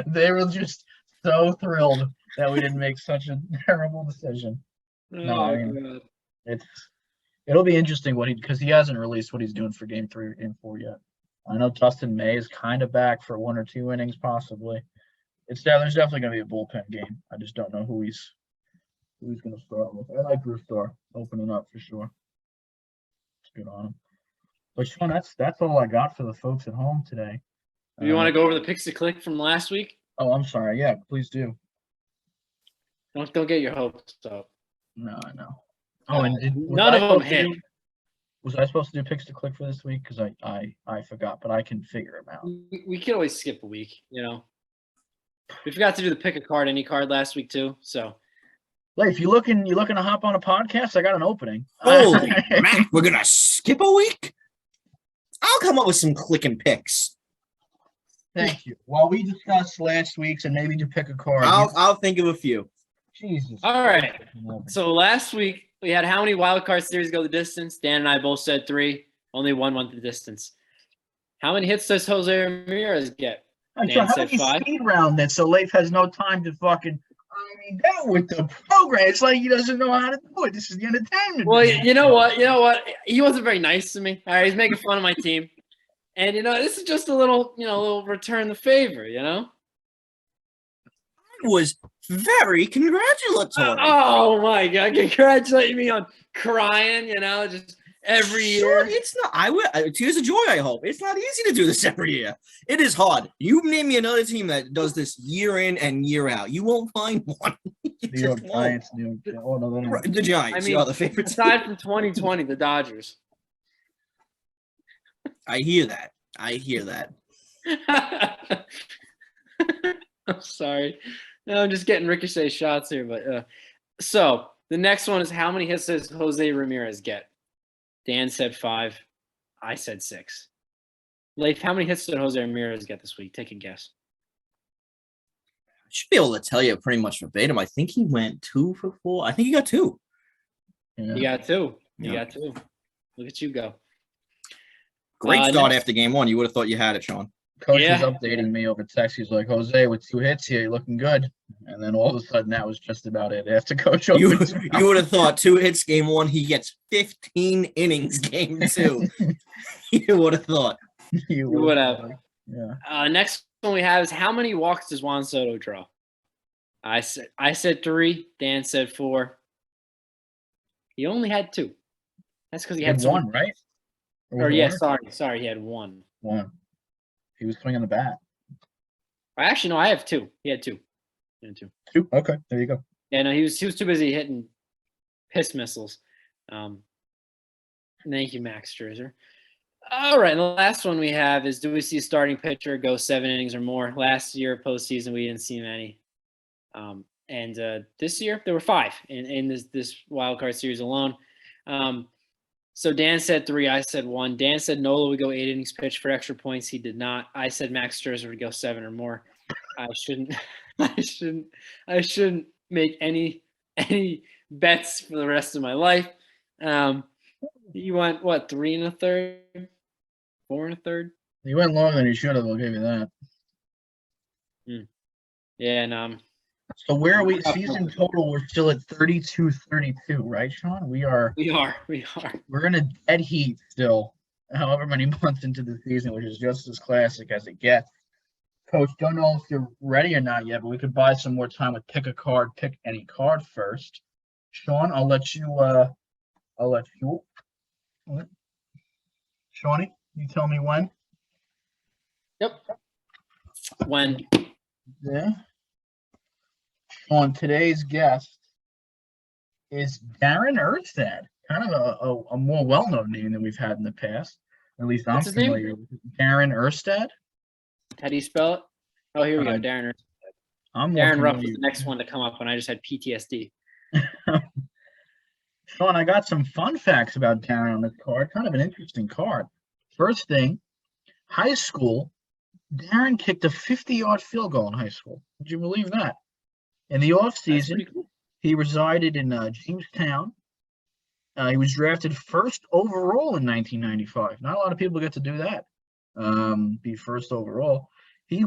They were just so thrilled that we didn't make such a terrible decision. No, it'll be interesting because he hasn't released what he's doing for Game 3 or Game 4 yet. I know Dustin May is kind of back for 1 or 2 innings, possibly. There's definitely going to be a bullpen game. I just don't know who he's going to start with. I like Brusdar opening up for sure. It's good on him. But Sean, that's all I got for the folks at home today. You want to go over the picks to click from last week? Oh, I'm sorry. Yeah, please do. Don't get your hopes up. No, I know. Oh, and none of them hit. Was I supposed to do picks to click for this week? Because I forgot, but I can figure them out. We could always skip a week, you know. We forgot to do the pick a card, any card last week too. So, Wait, if you're looking to hop on a podcast, I got an opening. Holy Mac, we're gonna skip a week. I'll come up with some clicking picks. Thank you. Well, we discussed last week's and maybe to pick a card. I'll think of a few. Jesus. All right. So last week we had how many wild card series go the distance? Dan and I both said 3. Only one went the distance. How many hits does Jose Ramirez get? Dan said 5. Speed round that so Leif has no time to fucking. I mean, that with the program, it's like he doesn't know how to do it. This is the entertainment. Well, you know what? He wasn't very nice to me. All right, he's making fun of my team, and this is just a little return the favor. was very congratulatory. Oh my God! Congratulate me on crying. Just every year. It's not. Tears of joy. I hope it's not easy to do this every year. It is hard. You name me another team that does this year in and year out. You won't find one. New York Giants. The Giants. I mean, the favorite. Aside from 2020, the Dodgers. I hear that. I'm sorry. No, I'm just getting ricochet shots here. But so the next one is how many hits does Jose Ramirez get? Dan said 5. I said 6. Leif, how many hits did Jose Ramirez get this week? Take a guess. I should be able to tell you pretty much verbatim. I think he went 2 for 4. I think he got 2. Yeah. You got 2. You Yeah. got 2. Look at you go. Great start after game 1. You would have thought you had it, Sean. Coach was updating me over text. He's like, Jose, with 2 hits here, you're looking good. And then all of a sudden, that was just about it. After Coach you would have thought 2 hits game 1, he gets 15 innings game 2. You would have thought. You would have. Yeah. Next one we have is how many walks does Juan Soto draw? I said 3. Dan said 4. He only had 2. That's because he had 1, right? Sorry, he had 1. 1. He was swinging the bat. Actually, no, I have 2. He had 2. He had 2. 2? Okay, there you go. Yeah, no, he was too busy hitting piss missiles. Thank you, Max Scherzer. All right, and the last one we have is, do we see a starting pitcher go 7 innings or more? Last year, postseason, we didn't see many. And this year, there were 5 in this wild card series alone. So Dan said 3, I said 1. Dan said Nola would go 8 innings pitched for extra points. He did not. I said Max Scherzer would go 7 or more. I shouldn't make any bets for the rest of my life. You went what, 3 1/3, 4 1/3? You went longer than you should have. I'll give you that. Yeah, and so where are we? Season total, we're still at 32-32, right, Sean? We are. We're in a dead heat still, however many months into the season, which is just as classic as it gets. Coach, don't know if you're ready or not yet, but we could buy some more time with pick a card, pick any card first. Sean, I'll let you. Shawnee, you tell me when. Yep. When? Yeah. On today's guest is Darren Erstad, kind of a more well-known name than we've had in the past. At least I'm familiar with Darren Erstad. How do you spell it? Oh, here we go. Darren Erstad. Darren Ruff was the next one to come up when I just had PTSD. Sean, I got some fun facts about Darren on this card. Kind of an interesting card. First thing, high school, Darren kicked a 50-yard field goal in high school. Would you believe that? In the offseason, cool. He resided in Jamestown. He was drafted first overall in 1995. Not a lot of people get to do that, be first overall. He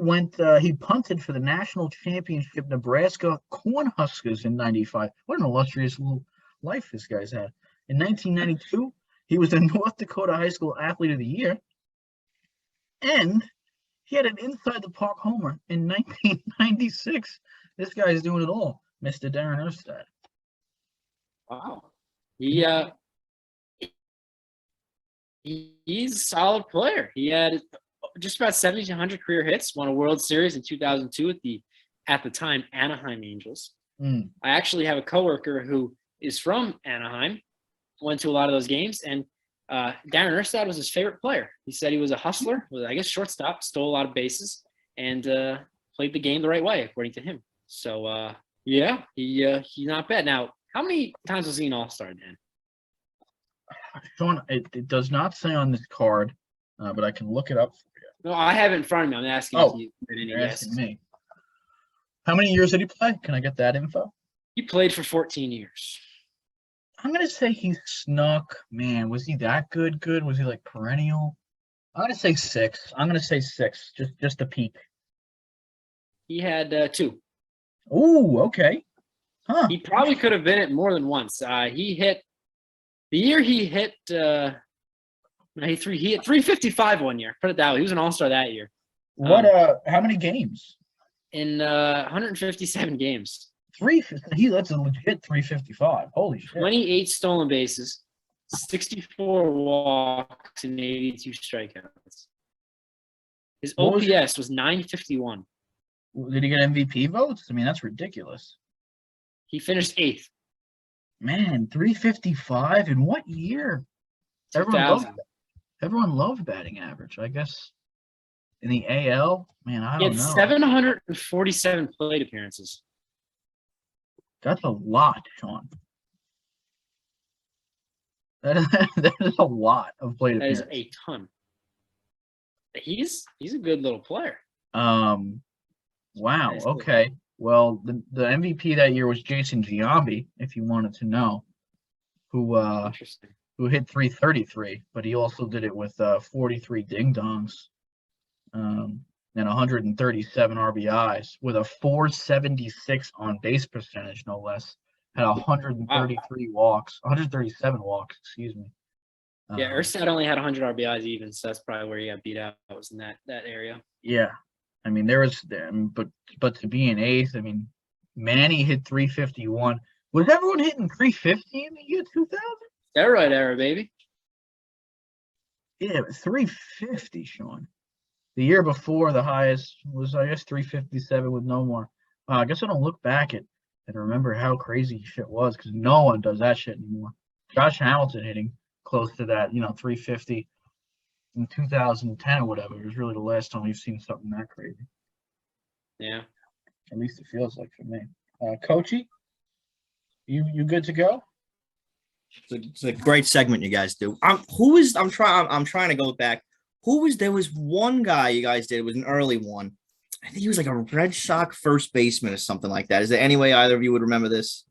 punted for the national championship Nebraska Cornhuskers in 95. What an illustrious little life this guy's had. In 1992, he was the North Dakota High School Athlete of the Year. And he had an inside the park homer in 1996. This guy's doing it all, Mr. Darren Erstad. Wow. He's a solid player. He had just about 1,700 career hits, won a World Series in 2002 with at the time, Anaheim Angels. I actually have a coworker who is from Anaheim, went to a lot of those games, and Darren Erstad was his favorite player. He said he was a hustler, was, I guess, shortstop, stole a lot of bases, and played the game the right way, according to him. So, he's not bad. Now, how many times was he an All-Star, Dan? Sean, it does not say on this card, but I can look it up for you. No, I have it in front of me. I'm asking you. You're asking me. How many years did he play? Can I get that info? He played for 14 years. I'm going to say he snuck. Man, was he that good? Was he like perennial? I'm going to say 6. I'm going to say 6, just a peek. He had 2. Ooh, okay. Huh. He probably could have been it more than once. He hit 355 one year. Put it that way. He was an All-Star that year. What? How many games? in 157 games. That's a legit 355. Holy shit. 28 stolen bases, 64 walks, and 82 strikeouts. His OPS was 951. Did he get MVP votes? I mean, that's ridiculous. He finished 8th. Man, 355 in what year? Everyone loved batting average. I guess in the AL, man, I don't know. 747 plate appearances. That's a lot, Sean. That is a lot of plate appearances. That is a ton. He's a good little player. Wow. Okay. Well, the MVP that year was Jason Giambi, if you wanted to know, who hit 333, but he also did it with 43 ding-dongs, and 137 RBIs with a 476 on base percentage, no less. Had 137 walks, excuse me. Yeah, Erstad only had 100 RBIs even, so that's probably where he got beat out. Was in that area. Yeah, I mean but to be an eighth, I mean, Manny hit 351. Was everyone hitting 350 in the year 2000? Steroid era, baby. Yeah, 350, Sean. The year before, the highest was, I guess, 357 with no more. I guess I don't look back and remember how crazy shit was, because no one does that shit anymore. Josh Hamilton hitting close to that, 350 in 2010 or whatever. It was really the last time we've seen something that crazy. Yeah. At least it feels like for me. Coachy, you good to go? It's a great segment you guys do. I'm trying to go back. There was one guy you guys did. It was an early one. I think he was like a Red Sox first baseman or something like that. Is there any way either of you would remember this?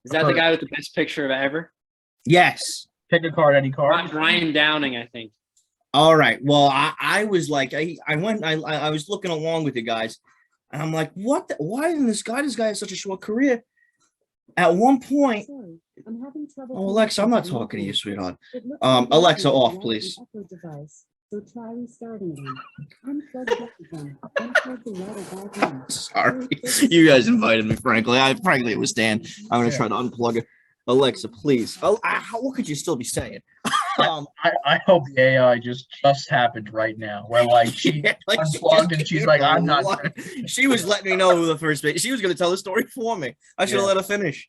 Is that the guy with the best picture of ever? Yes. Pick a card, any card. Brian Downing, I think. All right. Well, I was like, I was looking along with you guys, and I'm like, what? Why didn't this guy have such a short career? At one point, I'm having trouble. Oh, Alexa, I'm not talking to you, sweetheart. Alexa, off, please. So try restarting them. Unplug them. Unplug the router back in. Sorry, you guys invited me. Frankly, it was Dan. I'm gonna try to unplug it. Alexa, please. What could you still be saying? I hope the AI just happened right now, where like she unplugged and she's like, I'm not. She was letting me know who the first base. She was gonna tell the story for me. I should have let her finish.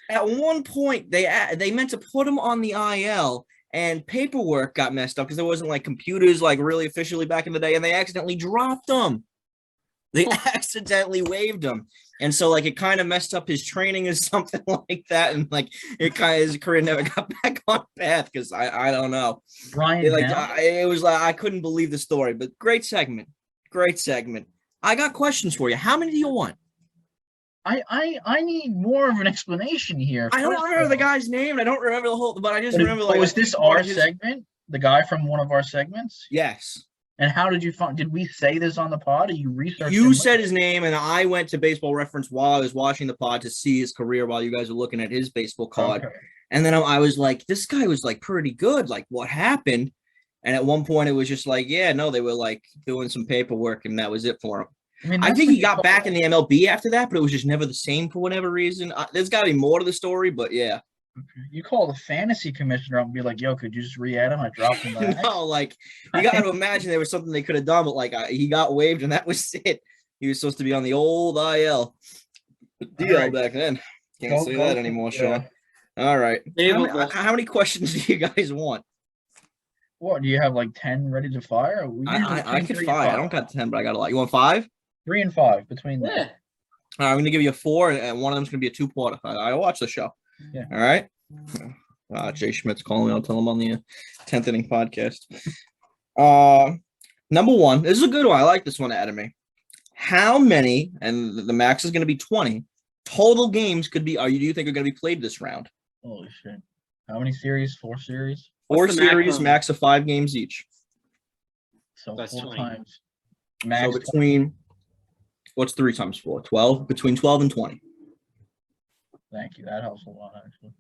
At one point, they meant to put him on the IL. And paperwork got messed up because there wasn't like computers like really officially back in the day, and they accidentally dropped him. They accidentally waived him, and so like it kind of messed up his training or something like that, and like his career never got back on path because I don't know. Brian, it was like I couldn't believe the story, but great segment. I got questions for you. How many do you want? I need more of an explanation here. I don't remember the guy's name. I don't remember the whole, but I just remember like. Was this our segment? The guy from one of our segments? Yes. And how did you find? Did we say this on the pod? Or you researched? You said his name, and I went to Baseball Reference while I was watching the pod to see his career while you guys were looking at his baseball card. Okay. And then I was like, this guy was like pretty good. Like, what happened? And at one point, it was just like, yeah, no, they were like doing some paperwork, and that was it for him. I think he got back in the MLB after that, but it was just never the same for whatever reason. There's got to be more to the story, but yeah. You call the fantasy commissioner up and be like, yo, could you just re-add him? I dropped him back. No, like, you got to imagine there was something they could have done, but like he got waived and that was it. He was supposed to be on the old IL. DL back then. Can't say that anymore, Sean. All right. How many questions do you guys want? What, do you have like 10 ready to fire? I could fire. I don't got 10, but I got a lot. You want 5? 3 and 5 between them. Yeah. All right, I'm going to give you a 4, and one of them's going to be a 2-parter. I watch the show. Yeah. All right. Jay Schmidt's calling me. I'll tell him on the 10th inning podcast. Number 1. This is a good one. I like this one out of me. How many, and the max is going to be 20, total games do you think are going to be played this round? Holy shit. How many series? 4 series? 4 series, max of 5 games each. So that's 4 20. times. Max so between, what's 3 times 4? 12? Between 12 and 20. Thank you. That helps a lot, actually.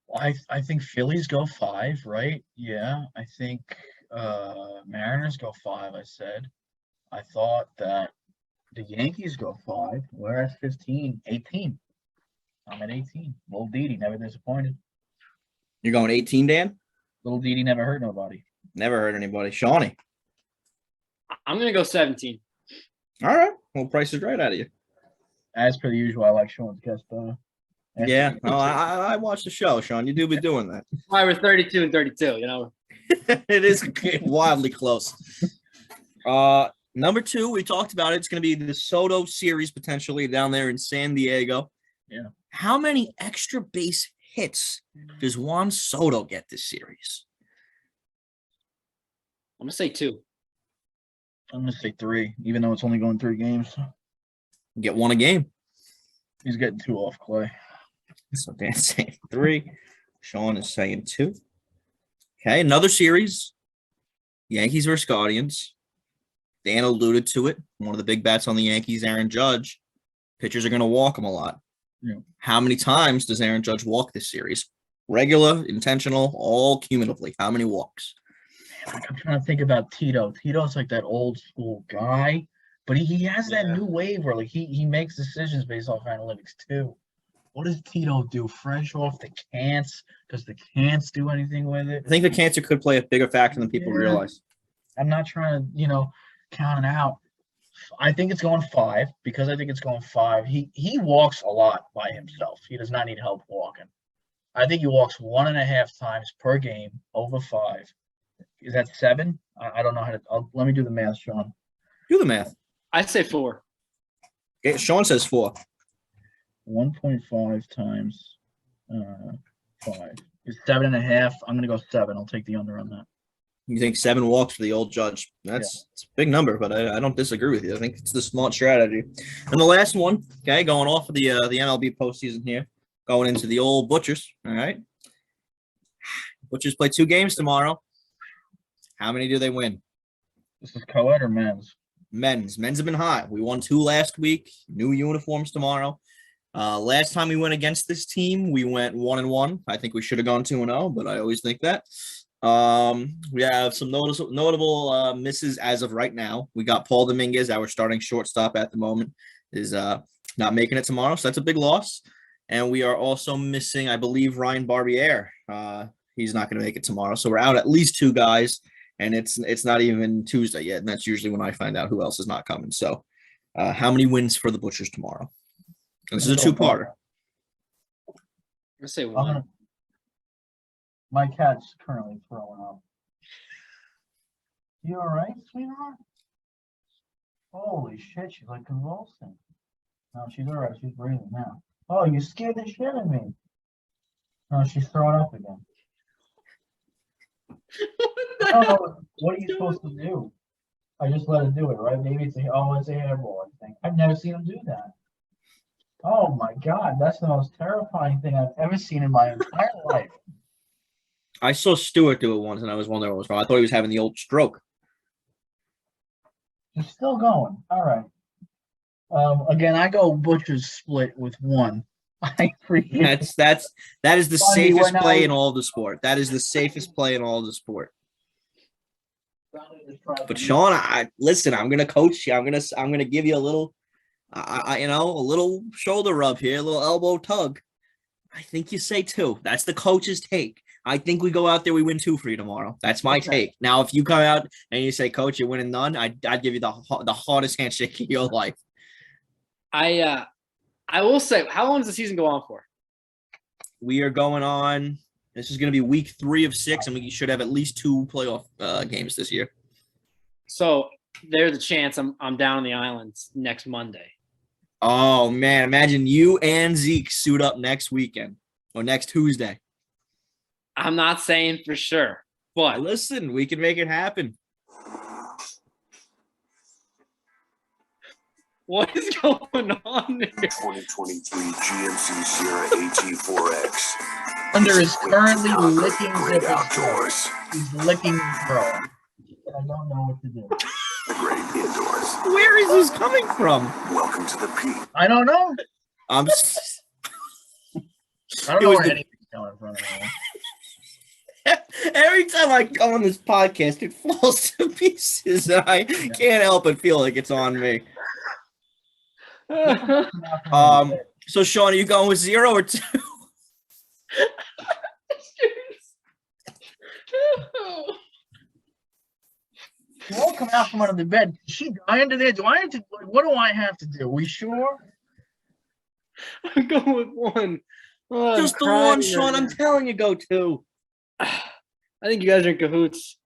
Well, I think Phillies go 5, right? Yeah. I think Mariners go 5, I said. I thought that The Yankees go 5. We're at 15, 18. I'm at 18. Little Didi never disappointed. You're going 18, Dan? Little Didi never hurt nobody. Never hurt anybody. Shawnee. I'm going to go 17. All right. Well, Price is right out of you. As per usual, I like Sean's guest. Yeah. No, I watched the show, Sean. You do be doing that. Why we're 32 and 32, you know? It is wildly close. Number 2, we talked about it. It's going to be the Soto series potentially down there in San Diego. Yeah. How many extra base hits does Juan Soto get this series? I'm going to say 2. I'm going to say 3, even though it's only going 3 games. Get 1 a game. He's getting 2 off Clay. So Dan's saying 3. Sean is saying 2. Okay, another series. Yankees versus Guardians. Dan alluded to it. One of the big bats on the Yankees, Aaron Judge. Pitchers are going to walk him a lot. Yeah. How many times does Aaron Judge walk this series? Regular, intentional, all cumulatively. How many walks? Man, I'm trying to think about Tito. Tito's like that old school guy, but he has that new wave where like he makes decisions based off analytics too. What does Tito do? Fresh off the cans? Does the cans do anything with it? I think the cancer could play a bigger factor than people realize. I'm not trying to, count it out. I think it's going 5 because I think it's going 5. He walks a lot by himself. He does not need help walking. I think he walks 1.5 times per game over 5. Is that 7? I don't know how to. Let me do the math, Sean. Do the math. I say 4. Okay, Sean says 4. 1.5 times 5 is 7.5. I'm gonna go 7. I'll take the under on that. You think 7 walks for the old Judge? It's a big number, but I don't disagree with you. I think it's the smart strategy. And the last one, okay, going off of the MLB postseason here, going into the old Butchers. All right, Butchers play 2 games tomorrow. How many do they win? This is co-ed or men's? Men's have been hot. We won 2 last week. New uniforms tomorrow. Last time we went against this team, we went 1-1. I think we should have gone 2-0, but I always think that. We have some notable misses as of right now. We got Paul Dominguez, our starting shortstop at the moment, is not making it tomorrow, so that's a big loss. And we are also missing, I believe, Ryan Barbier. He's not going to make it tomorrow, so we're out at least 2 guys, and it's not even Tuesday yet, and that's usually when I find out who else is not coming. So, how many wins for the Butchers tomorrow? And this is a 2-parter. I'm going to say 1. My cat's currently throwing up. You all right, sweetheart? Holy shit, she's like convulsing. No, she's all right. She's breathing now. Oh, you scared the shit out of me. No, she's throwing up again. I don't know. What are you supposed to do? I just let her do it, right? Maybe it's a hairball, I think. I've never seen him do that. Oh my God, that's the most terrifying thing I've ever seen in my entire life. I saw Stewart do it once, and I was wondering what was wrong. I thought he was having the old stroke. He's still going. All right. Again, I go Butchers split with 1. I appreciate that is the Funny, safest we're play not- in all of the sport. That is the safest play in all of the sport. But Sean, listen. I'm gonna coach you. I'm gonna give you a little, a little shoulder rub here, a little elbow tug. I think you say 2. That's the coach's take. I think we go out there, we win 2 for you tomorrow. That's my take. Now, if you come out and you say, Coach, you're winning none, I'd give you the hardest handshake of your life. I will say, how long does the season go on for? We are going on. This is going to be week 3 of 6, and we should have at least 2 playoff games this year. So there's a chance I'm down on the islands next Monday. Oh, man. Imagine you and Zeke suit up next weekend or next Tuesday. I'm not saying for sure, but listen, we can make it happen. What is going on here? 2023 GMC Sierra AT4X. Thunder is currently licking Great Zipper's outdoors. He's licking bro. I don't know what to do. The great indoors. Where is this coming from? Welcome to the peak. I don't know. I don't know where anything's coming from. Every time I come on this podcast, it falls to pieces, and I can't help but feel like it's on me. So Sean, are you going with 0 or 2? You won't come out from under the bed. Is she dying to there? Do I have to? What do I have to do? We sure? I'm going with 1. Oh, Just the one, Sean. I'm telling you, go 2. I think you guys are in cahoots.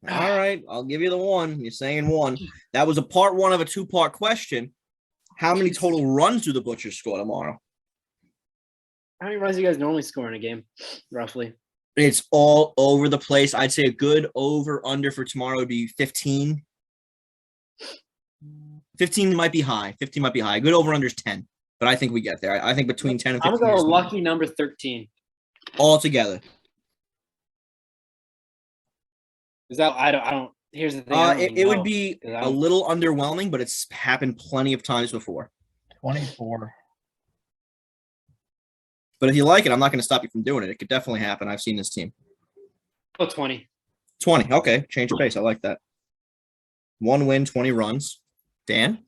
All right, I'll give you the 1. You're saying 1. That was a part 1 of a 2-part question. How many total runs do the Butchers score tomorrow? How many runs do you guys normally score in a game, roughly? It's all over the place. I'd say a good over-under for tomorrow would be 15. 15 might be high. 15 might be high. A good over-under is 10, but I think we get there. I think between 10 and 15. I'm going to go lucky number 13. All together. Is that I don't. Here's the thing. It would be a little underwhelming, but it's happened plenty of times before. 24. But if you like it, I'm not going to stop you from doing it. It could definitely happen. I've seen this team. Oh, 20. 20. Okay. Change of pace. I like that. 1 win, 20 runs. Dan?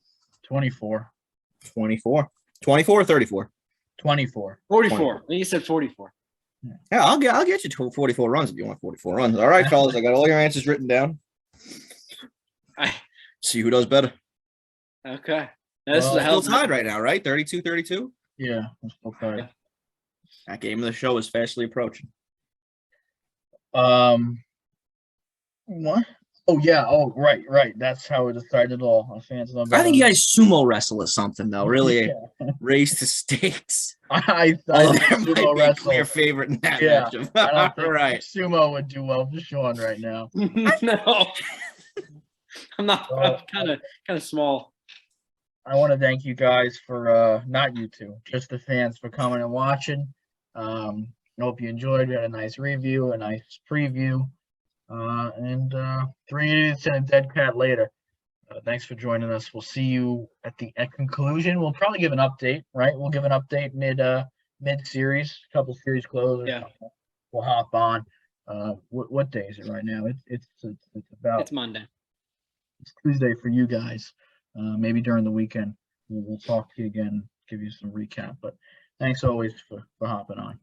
24. 24. 24 or 34? 24. 44. 24. I think you said 44. Yeah, I'll get you to 44 runs if you want 44 runs. All right, fellas. I got all your answers written down. See who does better. Okay. Now, this is a Still hell tied right now, right? 32-32? Yeah, I'm still tired. That game of the show is fastly approaching. What? Oh yeah. Oh right. That's how it started all. I'm fans of I think you guys sumo wrestle or something, though. Really raise the stakes. I Oh, think there might sumo be a wrestle. clear favorite in that Yeah, matchup. I don't think All right. sumo would do well for Sean right now. No. I'm not. Well, I'm kind of small. I want to thank you guys for not you two, just the fans for coming and watching. I hope you enjoyed. We had a nice review, a nice preview, and 3 idiots and a dead cat later. Thanks for joining us. We'll see you at the conclusion. We'll probably give an update, right? We'll give an update mid series, a couple series close. Or something. We'll hop on. What day is it right now? It's about. It's Monday. It's Tuesday for you guys. Maybe during the weekend we'll talk to you again, give you some recap. But thanks always for hopping on.